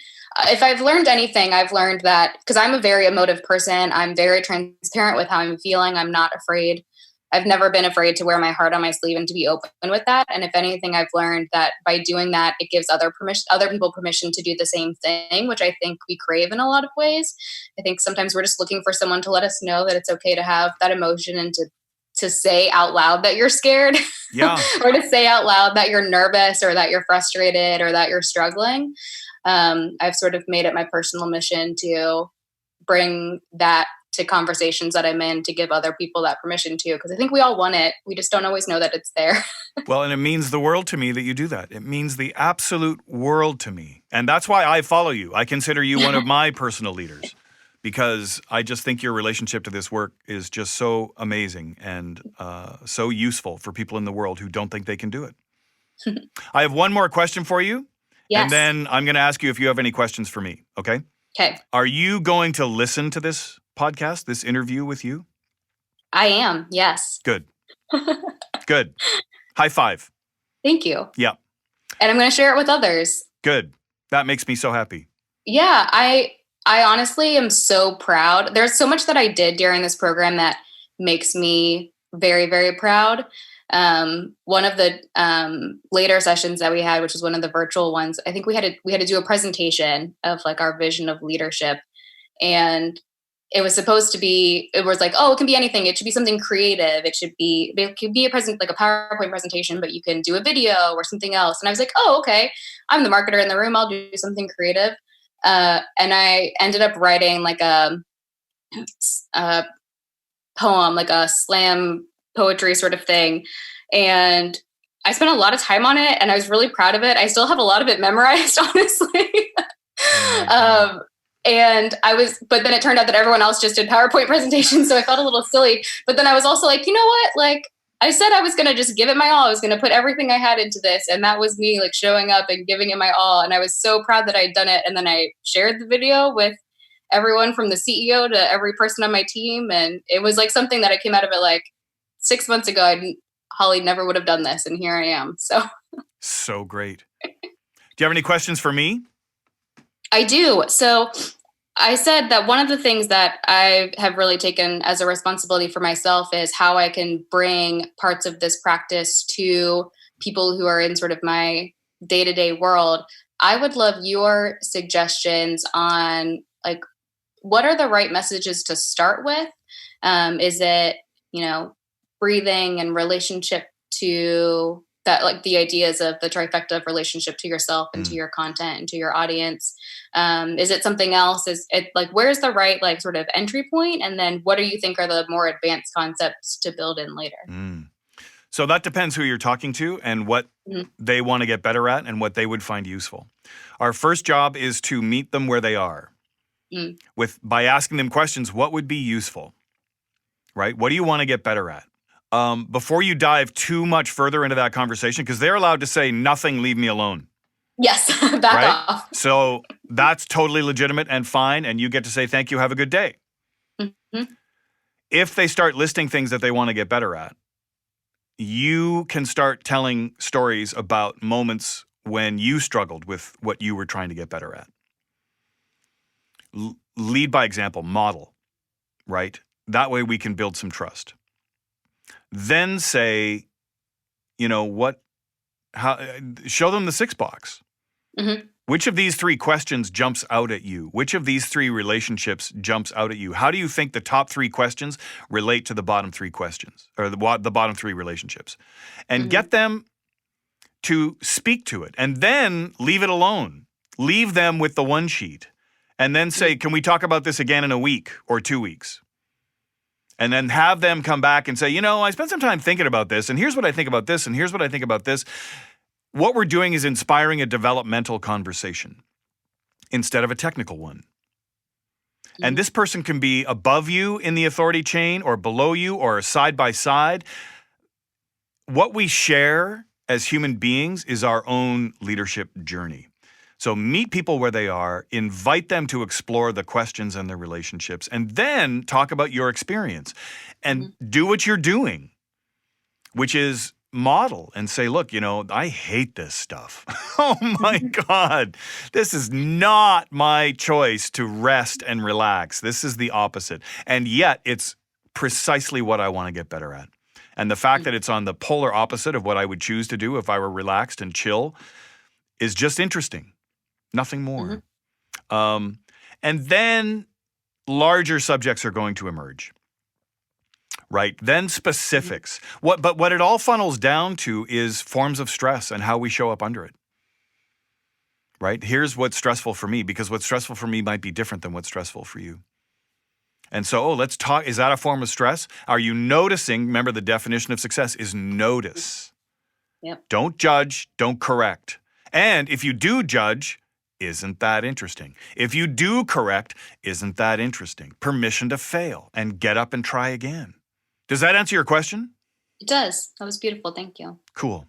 if I've learned anything, I've learned that because I'm a very emotive person, I'm very transparent with how I'm feeling. I'm not afraid. I've never been afraid to wear my heart on my sleeve and to be open with that. And if anything, I've learned that by doing that, it gives other people permission to do the same thing, which I think we crave in a lot of ways. I think sometimes we're just looking for someone to let us know that it's okay to have that emotion and to say out loud that you're scared, or to say out loud that you're nervous or that you're frustrated or that you're struggling. I've sort of made it my personal mission to bring that to conversations that I'm in, to give other people that permission too, because I think we all want it. We just don't always know that it's there. Well, and it means the world to me that you do that. It means the absolute world to me. And that's why I follow you. I consider you one of my personal leaders, because I just think your relationship to this work is just so amazing and so useful for people in the world who don't think they can do it. I have one more question for you. Yes. And then I'm going to ask you if you have any questions for me. Okay? Okay. Are you going to listen to this podcast, this interview with you? I am, yes. Good. Good. High five. Thank you. Yeah. And I'm going to share it with others. Good. That makes me so happy. Yeah, I honestly am so proud. There's so much that I did during this program that makes me very, very proud. One of the later sessions that we had, which was one of the virtual ones, I think we had to do a presentation of like our vision of leadership, and it was supposed to be. It was like, oh, it can be anything. It should be something creative. It could be like a PowerPoint presentation, but you can do a video or something else. And I was like, oh, okay. I'm the marketer in the room. I'll do something creative. And I ended up writing like a poem, like a slam poetry sort of thing. And I spent a lot of time on it, and I was really proud of it. I still have a lot of it memorized, honestly. But then it turned out that everyone else just did PowerPoint presentations. So I felt a little silly, but then I was also like, you know what? Like I said, I was going to just give it my all. I was going to put everything I had into this. And that was me like showing up and giving it my all. And I was so proud that I'd done it. And then I shared the video with everyone from the CEO to every person on my team. And it was like something that I came out of it like 6 months ago. Holly never would have done this. And here I am. So great. Do you have any questions for me? I do. So I said that one of the things that I have really taken as a responsibility for myself is how I can bring parts of this practice to people who are in sort of my day-to-day world. I would love your suggestions on like, what are the right messages to start with? Is it, breathing and relationship to that, like the ideas of the trifecta of relationship to yourself and to your content and to your audience? Is it something else? Is it like, where's the right, like sort of entry point? And then what do you think are the more advanced concepts to build in later? So that depends who you're talking to and what they want to get better at and what they would find useful. Our first job is to meet them where they are by asking them questions. What would be useful, right? What do you want to get better at? Before you dive too much further into that conversation, because they're allowed to say nothing, leave me alone. Yes, back off. So that's totally legitimate and fine, and you get to say thank you, have a good day. If they start listing things that they want to get better at, you can start telling stories about moments when you struggled with what you were trying to get better at. Lead by example, model, right? That way we can build some trust. Then say, show them the 6-box. Which of these 3 questions jumps out at you? Which of these 3 relationships jumps out at you? How do you think the top 3 questions relate to the bottom 3 questions or the bottom 3 relationships? And get them to speak to it and then leave it alone. Leave them with the one sheet and then say, can we talk about this again in a week or 2 weeks? And then have them come back and say, I spent some time thinking about this, and here's what I think about this, and here's what I think about this. What we're doing is inspiring a developmental conversation instead of a technical one. And this person can be above you in the authority chain or below you or side by side. What we share as human beings is our own leadership journey. So meet people where they are, invite them to explore the questions and the relationships, and then talk about your experience and do what you're doing, which is model and say, look, I hate this stuff. Oh my God, this is not my choice to rest and relax. This is the opposite. And yet it's precisely what I want to get better at. And the fact that it's on the polar opposite of what I would choose to do if I were relaxed and chill is just interesting. Nothing more. And then larger subjects are going to emerge, right? Then specifics. But what it all funnels down to is forms of stress and how we show up under it, right? Here's what's stressful for me, because what's stressful for me might be different than what's stressful for you. And so, let's talk. Is that a form of stress? Are you noticing? Remember, the definition of success is notice. Yep. Don't judge, don't correct. And if you do judge, isn't that interesting? If you do correct, isn't that interesting? Permission to fail and get up and try again. Does that answer your question? It does. That was beautiful. Thank you. Cool.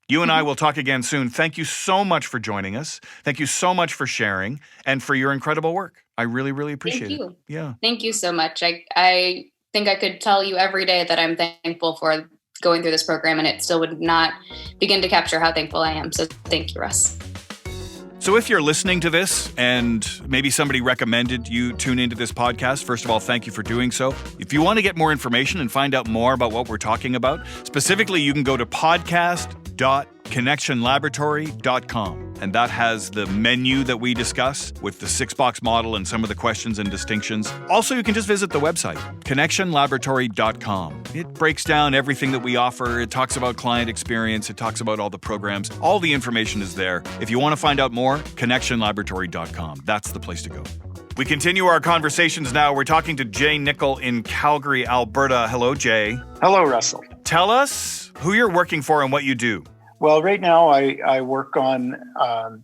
You and I will talk again soon. Thank you so much for joining us. Thank you so much for sharing and for your incredible work. I really, really appreciate it. Thank you. Yeah. Thank you so much. I think I could tell you every day that I'm thankful for going through this program, and it still would not begin to capture how thankful I am. So thank you, Russ. So if you're listening to this and maybe somebody recommended you tune into this podcast, first of all, thank you for doing so. If you want to get more information and find out more about what we're talking about, specifically, you can go to podcast.connectionlaboratory.com. And that has the menu that we discuss with the 6-box model and some of the questions and distinctions. Also, you can just visit the website, connectionlaboratory.com. It breaks down everything that we offer. It talks about client experience. It talks about all the programs. All the information is there. If you want to find out more, connectionlaboratory.com. That's the place to go. We continue our conversations now. We're talking to Jay Nichol in Calgary, Alberta. Hello, Jay. Hello, Russell. Tell us who you're working for and what you do. Well, right now I work on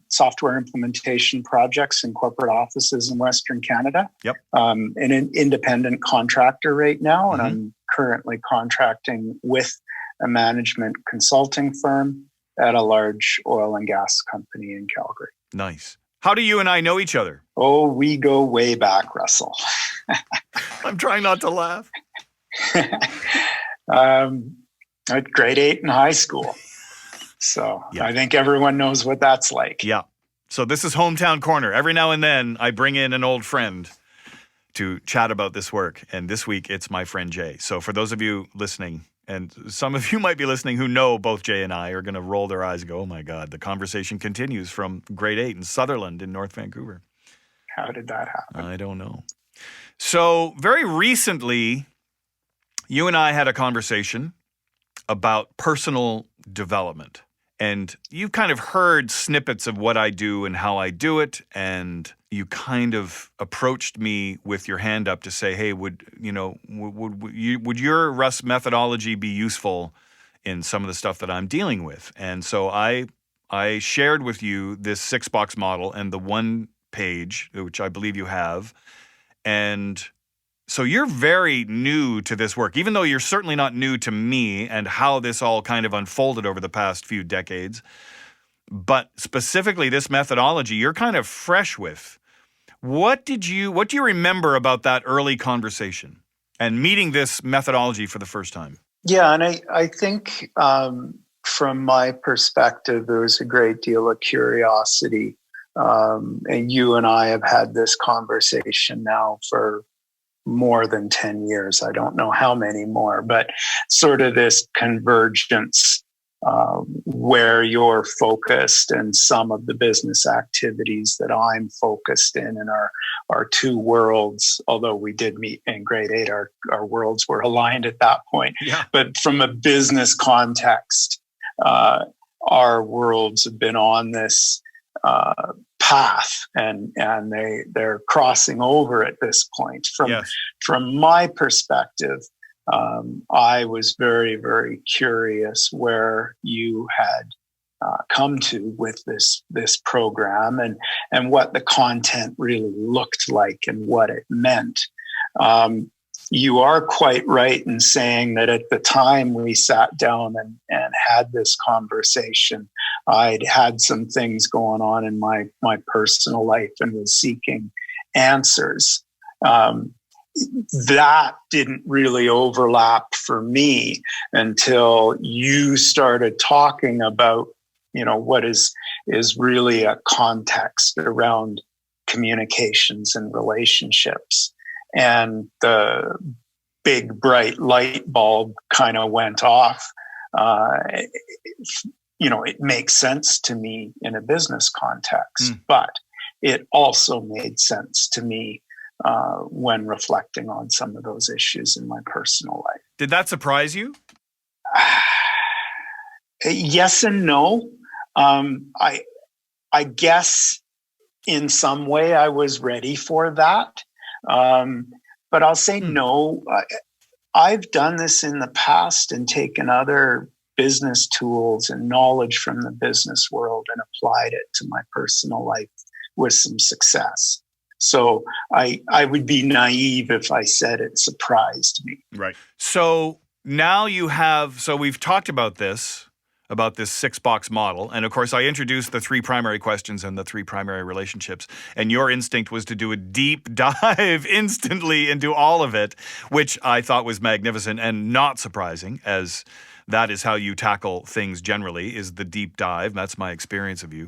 software implementation projects in corporate offices in Western Canada. Yep. An independent contractor right now, and I'm currently contracting with a management consulting firm at a large oil and gas company in Calgary. Nice. How do you and I know each other? Oh, we go way back, Russell. I'm trying not to laugh. At grade 8 in high school. So yeah. I think everyone knows what that's like. Yeah. So this is Hometown Corner. Every now and then I bring in an old friend to chat about this work. And this week it's my friend Jay. So for those of you listening, and some of you might be listening who know both Jay and I are going to roll their eyes and go, oh my God, the conversation continues from grade 8 in Sutherland in North Vancouver. How did that happen? I don't know. So very recently, you and I had a conversation about personal development. And you've kind of heard snippets of what I do and how I do it. And you kind of approached me with your hand up to say, hey, would your Russ methodology be useful in some of the stuff that I'm dealing with? And so I shared with you this 6-box model and the 1 page, which I believe you have. And so you're very new to this work, even though you're certainly not new to me and how this all kind of unfolded over the past few decades. But specifically this methodology, you're kind of fresh with. What do you remember about that early conversation and meeting this methodology for the first time? Yeah, and I think from my perspective, there was a great deal of curiosity. And you and I have had this conversation now for more than 10 years. I don't know how many more, but sort of this convergence where you're focused and some of the business activities that I'm focused in and our two worlds, although we did meet in grade 8, our worlds were aligned at that point. Yeah. But from a business context, our worlds have been on this path and they're crossing over at this point. From my perspective, I was very, very curious where you had come to with this program and what the content really looked like and what it meant. You are quite right in saying that at the time we sat down and had this conversation, I'd had some things going on in my personal life and was seeking answers. That didn't really overlap for me until you started talking about, what is really a context around communications and relationships. And the big bright light bulb kind of went off. It makes sense to me in a business context, but it also made sense to me when reflecting on some of those issues in my personal life. Did that surprise you? Yes and no. I guess in some way I was ready for that. But I'll say no. I've done this in the past and taken other business tools and knowledge from the business world and applied it to my personal life with some success. So I would be naive if I said it surprised me. Right. So now we've talked about this 6-box model. And of course, I introduced the 3 primary questions and the 3 primary relationships. And your instinct was to do a deep dive instantly into all of it, which I thought was magnificent and not surprising, as that is how you tackle things generally, is the deep dive. That's my experience of you.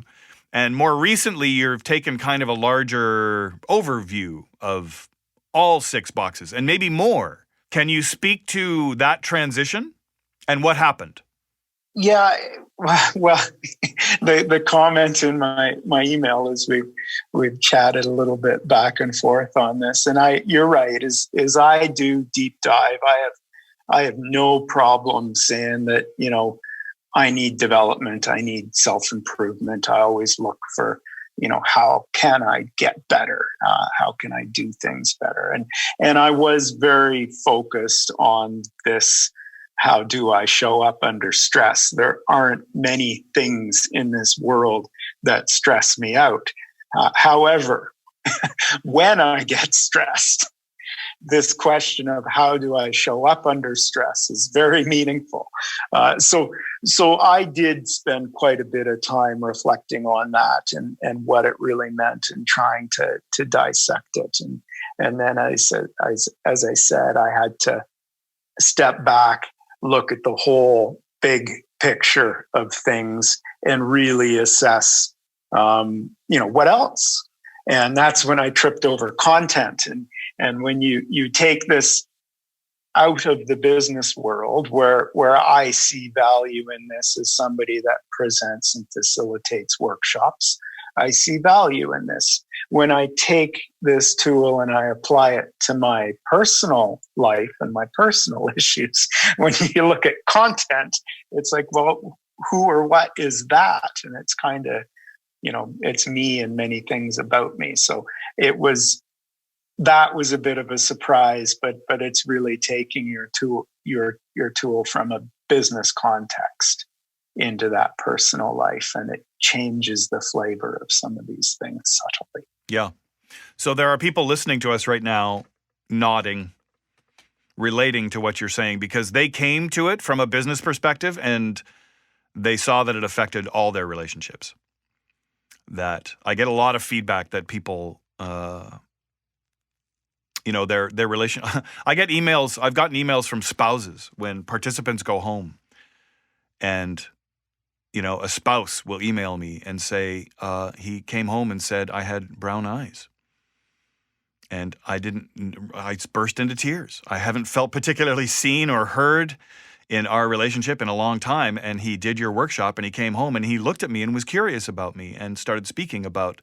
And more recently, you've taken kind of a larger overview of all 6 boxes and maybe more. Can you speak to that transition and what happened? Yeah, well, the comment in my email is we've chatted a little bit back and forth on this, and you're right. As I do deep dive, I have no problem saying that I need development, I need self-improvement. I always look for how can I get better? How can I do things better? And I was very focused on this. How do I show up under stress? There aren't many things in this world that stress me out. However, when I get stressed, this question of how do I show up under stress is very meaningful. So I did spend quite a bit of time reflecting on that and what it really meant and trying to dissect it. And then as I said, I had to step back, look at the whole big picture of things and really assess, what else? And that's when I tripped over content. And when you take this out of the business world where I see value in this as somebody that presents and facilitates workshops, I see value in this. When I take this tool and I apply it to my personal life and my personal issues, when you look at content, it's like, well, who or what is that? And it's kind of, it's me and many things about me. So that was a bit of a surprise, but it's really taking your tool from a business context into that personal life, and it changes the flavor of some of these things subtly. Yeah. So there are people listening to us right now nodding, relating to what you're saying, because they came to it from a business perspective and they saw that it affected all their relationships. That I get a lot of feedback that people, their relation. I've gotten emails from spouses when participants go home, and a spouse will email me and say, he came home and said I had brown eyes. And I burst into tears. I haven't felt particularly seen or heard in our relationship in a long time. And he did your workshop and he came home and he looked at me and was curious about me and started speaking about,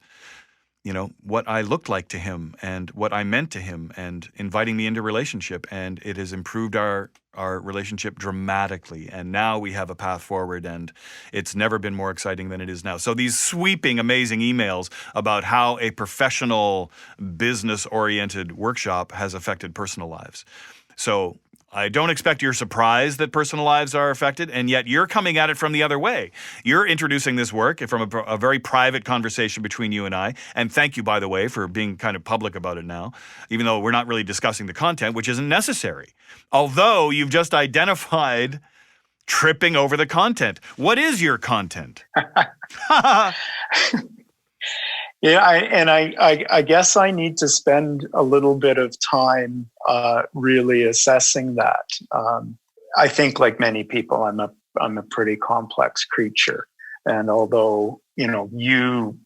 what I looked like to him and what I meant to him and inviting me into relationship. And it has improved our relationship dramatically. And now we have a path forward, and it's never been more exciting than it is now. So these sweeping, amazing emails about how a professional, business-oriented workshop has affected personal lives. So I don't expect you're surprised that personal lives are affected, and yet you're coming at it from the other way. You're introducing this work from a very private conversation between you and I, and thank you, by the way, for being kind of public about it now, even though we're not really discussing the content, which isn't necessary. Although you've just identified tripping over the content. What is your content? Yeah, I guess I need to spend a little bit of time really assessing that. I think, like many people, I'm a pretty complex creature, and although you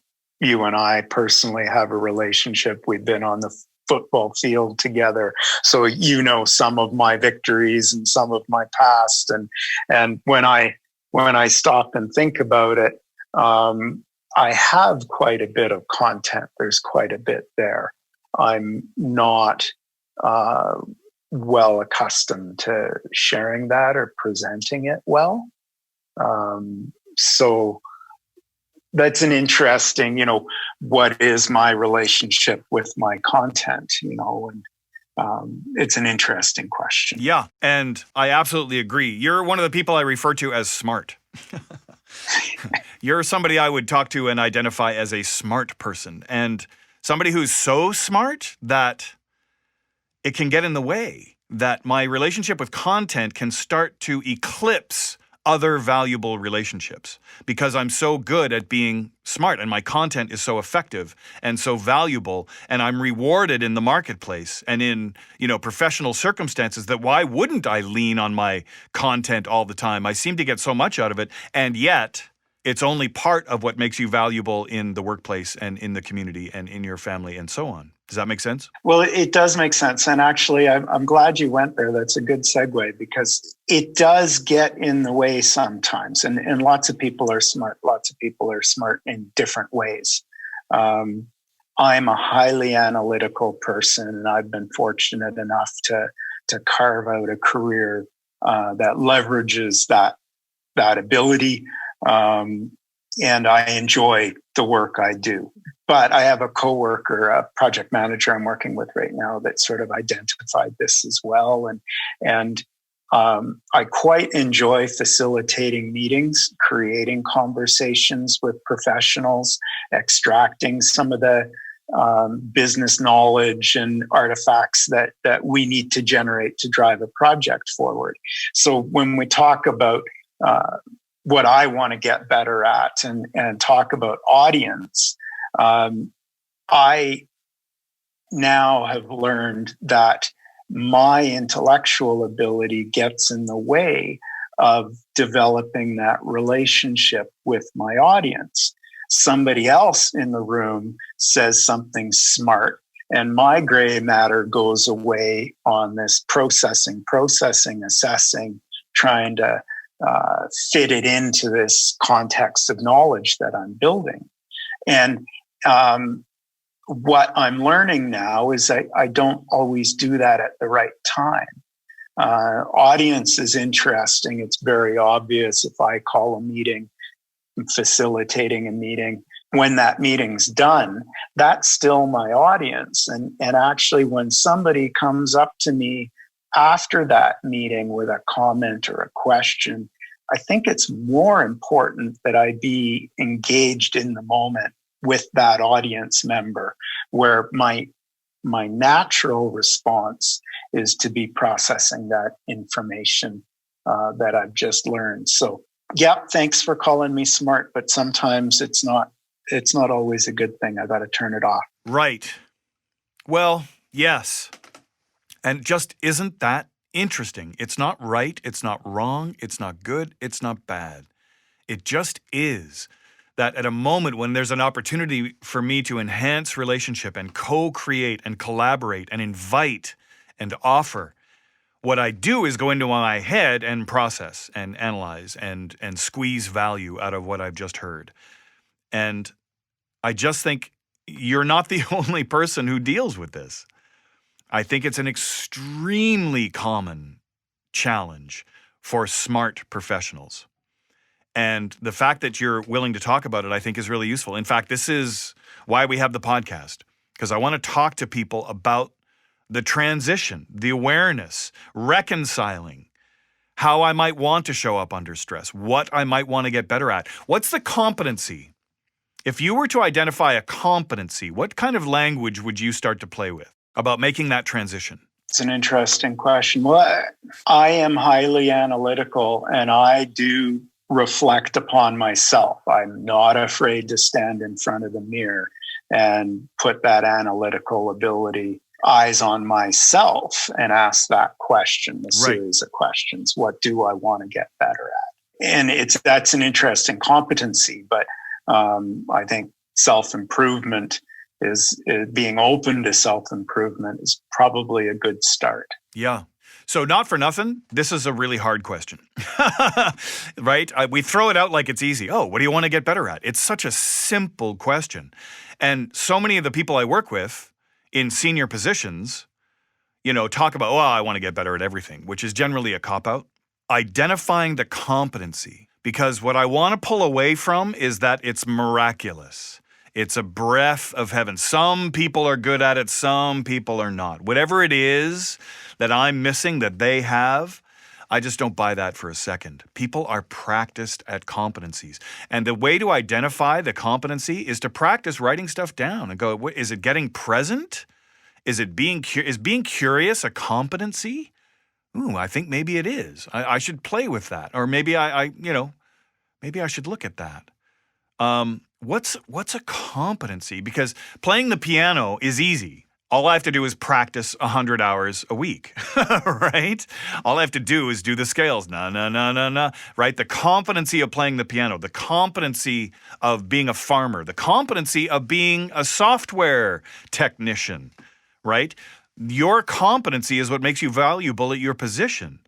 and I personally have a relationship, we've been on the football field together, so some of my victories and some of my past, and when I stop and think about it. I have quite a bit of content. There's quite a bit there. I'm not well accustomed to sharing that or presenting it well. So that's an interesting, what is my relationship with my content, and it's an interesting question. Yeah, and I absolutely agree. You're one of the people I refer to as smart. You're somebody I would talk to and identify as a smart person, and somebody who's so smart that it can get in the way, that my relationship with content can start to eclipse other valuable relationships because I'm so good at being smart and my content is so effective and so valuable, and I'm rewarded in the marketplace and in, professional circumstances that why wouldn't I lean on my content all the time? I seem to get so much out of it, and yet It's only part of what makes you valuable in the workplace and in the community and in your family and so on. Does that make sense? Well, it does make sense. And actually, I'm glad you went there. That's a good segue, because it does get in the way sometimes. And lots of people are smart. Lots of people are smart in different ways. I'm a highly analytical person, and I've been fortunate enough to carve out a career that leverages that ability. And I enjoy the work I do. But I have a coworker, a project manager I'm working with right now, that sort of identified this as well. And I quite enjoy facilitating meetings, creating conversations with professionals, extracting some of the business knowledge and artifacts that we need to generate to drive a project forward. So when we talk about what I want to get better at and talk about audience, I now have learned that my intellectual ability gets in the way of developing that relationship with my audience. Somebody else in the room says something smart, and my gray matter goes away on this processing, assessing, trying to fit it into this context of knowledge that I'm building. And what I'm learning now is I don't always do that at the right time. Audience is interesting. It's very obvious if I call a meeting, facilitating a meeting. When that meeting's done, that's still my audience. And actually, when somebody comes up to me after that meeting with a comment or a question, I think it's more important that I be engaged in the moment with that audience member, where my natural response is to be processing that information that I've just learned. So, yep, thanks for calling me smart, but sometimes it's not always a good thing. I got to turn it off. Right. Well, yes. And just isn't that interesting? It's not right. It's not wrong. It's not good. It's not bad. It just is that at a moment when there's an opportunity for me to enhance relationship and co-create and collaborate and invite and offer, what I do is go into my head and process and analyze and squeeze value out of what I've just heard. And I just think you're not the only person who deals with this. I think it's an extremely common challenge for smart professionals. And the fact that you're willing to talk about it, I think, is really useful. In fact, this is why we have the podcast, because I want to talk to people about the transition, the awareness, reconciling, how I might want to show up under stress, what I might want to get better at. What's the competency? If you were to identify a competency, what kind of language would you start to play with about making that transition? It's an interesting question. Well, I am highly analytical, and I do reflect upon myself. I'm not afraid to stand in front of the mirror and put that analytical ability eyes on myself and ask that question, the series of questions. What do I want to get better at? And that's an interesting competency, but I think self-improvement is being open to self-improvement is probably a good start. Yeah. So not for nothing, this is a really hard question, right? We throw it out like it's easy. Oh, what do you want to get better at? It's such a simple question. And so many of the people I work with in senior positions, talk about, I want to get better at everything, which is generally a cop-out. Identifying the competency, because what I want to pull away from is that it's miraculous. It's a breath of heaven. Some people are good at it, some people are not. Whatever it is that I'm missing that they have, I just don't buy that for a second. People are practiced at competencies. And the way to identify the competency is to practice writing stuff down and go, is it getting present? Is being curious a competency? Ooh, I think maybe it is. I should play with that. Or maybe maybe I should look at that. What's a competency? Because playing the piano is easy. all I have to do is practice 100 hours a week, right? All I have to do is do the scales, right? The competency of playing the piano, the competency of being a farmer, the competency of being a software technician, right? Your competency is what makes you valuable at your position.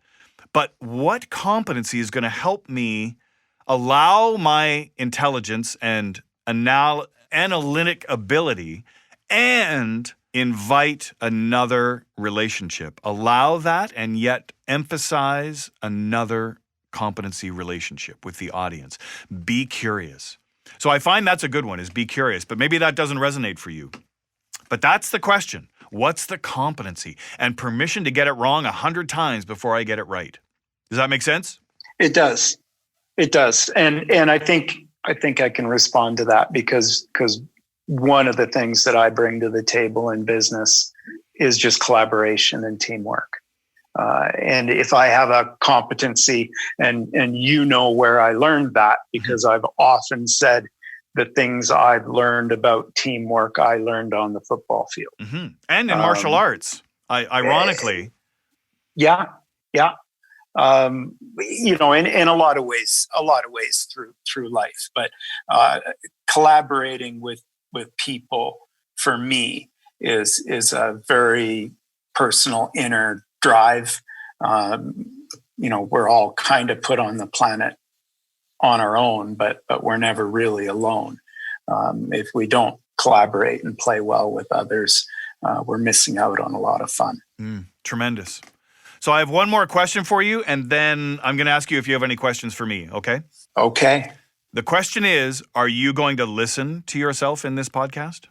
But what competency is going to help me allow my intelligence and analytic ability and invite another relationship? Allow that and yet emphasize another competency relationship with the audience. Be curious. So I find that's a good one, is be curious, but maybe that doesn't resonate for you. But that's the question. What's the competency? And permission to get it wrong 100 times before I get it right. Does that make sense? It does. It does. And I think I can respond to that because one of the things that I bring to the table in business is just collaboration and teamwork. And if I have a competency, and you know where I learned that, because I've often said the things I've learned about teamwork, I learned on the football field. Mm-hmm. And in martial arts, ironically. Yeah. In a lot of ways through life, but collaborating with people for me is a very personal inner drive. We're all kind of put on the planet on our own, but we're never really alone. If we don't collaborate and play well with others, we're missing out on a lot of fun. Tremendous. So I have one more question for you, and then I'm going to ask you if you have any questions for me, okay? Okay. The question is, are you going to listen to yourself in this podcast?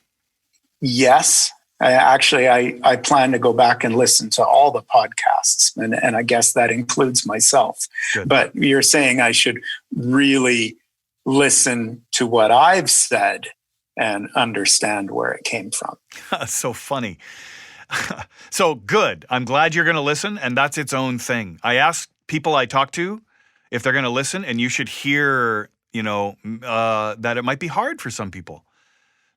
Yes. I plan to go back and listen to all the podcasts, and I guess that includes myself. Good. But you're saying I should really listen to what I've said and understand where it came from. So funny. So good. I'm glad you're going to listen, and that's its own thing. I ask people I talk to if they're going to listen, and you should hear, that it might be hard for some people.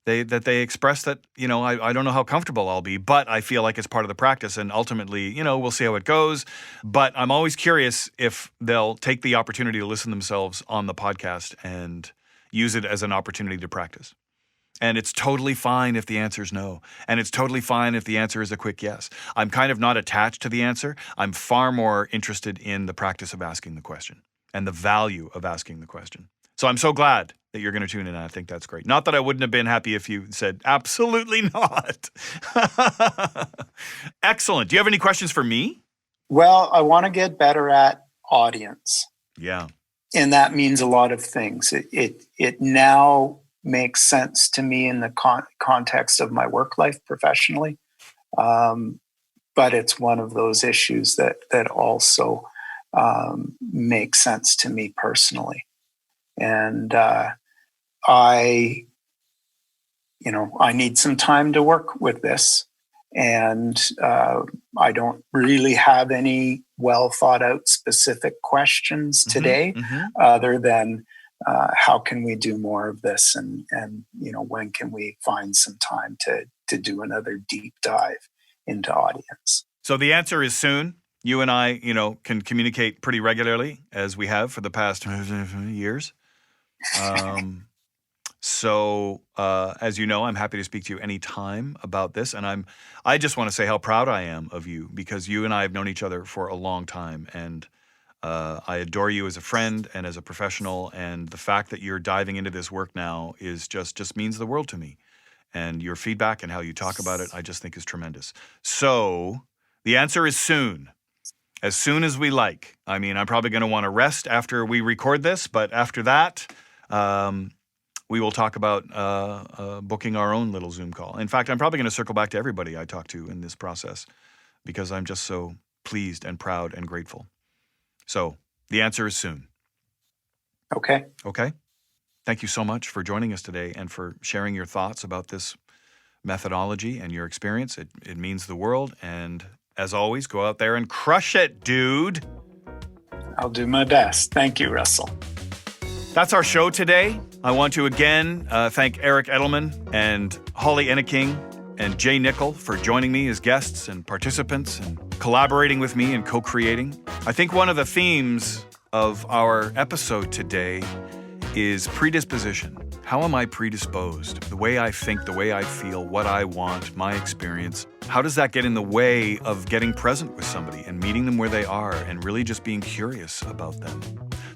They express that, I don't know how comfortable I'll be, but I feel like it's part of the practice, and ultimately, we'll see how it goes. But I'm always curious if they'll take the opportunity to listen themselves on the podcast and use it as an opportunity to practice. And it's totally fine if the answer is no. And it's totally fine if the answer is a quick yes. I'm kind of not attached to the answer. I'm far more interested in the practice of asking the question and the value of asking the question. So I'm so glad that you're going to tune in. I think that's great. Not that I wouldn't have been happy if you said, absolutely not. Excellent. Do you have any questions for me? Well, I want to get better at audience. Yeah. And that means a lot of things. It now makes sense to me in the context of my work life professionally. But it's one of those issues that also makes sense to me personally. And I need some time to work with this. And I don't really have any well thought out specific questions today, other than how can we do more of this, and when can we find some time to do another deep dive into audience? So the answer is soon. You and I, can communicate pretty regularly, as we have for the past years. So as you know, I'm happy to speak to you anytime about this. And I just want to say how proud I am of you, because you and I have known each other for a long time. And I adore you as a friend and as a professional. And the fact that you're diving into this work now is just means the world to me. And your feedback and how you talk about it, I just think is tremendous. So the answer is soon. As soon as we like. I mean, I'm probably going to want to rest after we record this, but after that, we will talk about booking our own little Zoom call. In fact, I'm probably going to circle back to everybody I talk to in this process, because I'm just so pleased and proud and grateful. So the answer is soon. Okay. Okay. Thank you so much for joining us today and for sharing your thoughts about this methodology and your experience. It means the world. And as always, go out there and crush it, dude. I'll do my best. Thank you, Russell. That's our show today. I want to again thank Eric Edelman and Holly Enneking and Jay Nichol for joining me as guests and participants and collaborating with me and co-creating. I think one of the themes of our episode today is predisposition. How am I predisposed? The way I think, the way I feel, what I want, my experience. How does that get in the way of getting present with somebody and meeting them where they are and really just being curious about them?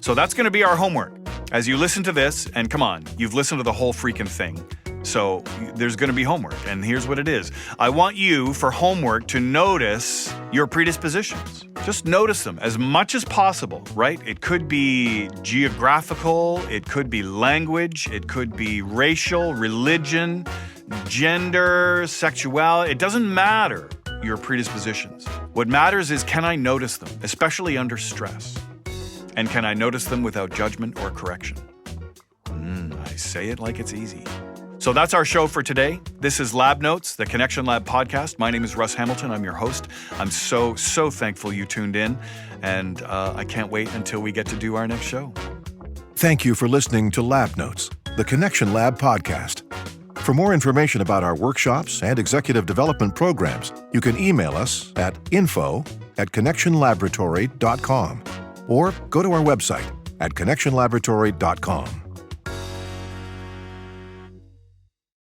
So that's going to be our homework. As you listen to this, and come on, you've listened to the whole freaking thing. So there's going to be homework, and here's what it is. I want you, for homework, to notice your predispositions. Just notice them as much as possible, right? It could be geographical, it could be language, it could be racial, religion, gender, sexuality. It doesn't matter, your predispositions. What matters is, can I notice them, especially under stress? And can I notice them without judgment or correction? I say it like it's easy. So that's our show for today. This is Lab Notes, the Connection Lab podcast. My name is Russ Hamilton. I'm your host. I'm so thankful you tuned in, and I can't wait until we get to do our next show. Thank you for listening to Lab Notes, the Connection Lab podcast. For more information about our workshops and executive development programs, you can email us at info@connectionlaboratory.com or go to our website at connectionlaboratory.com.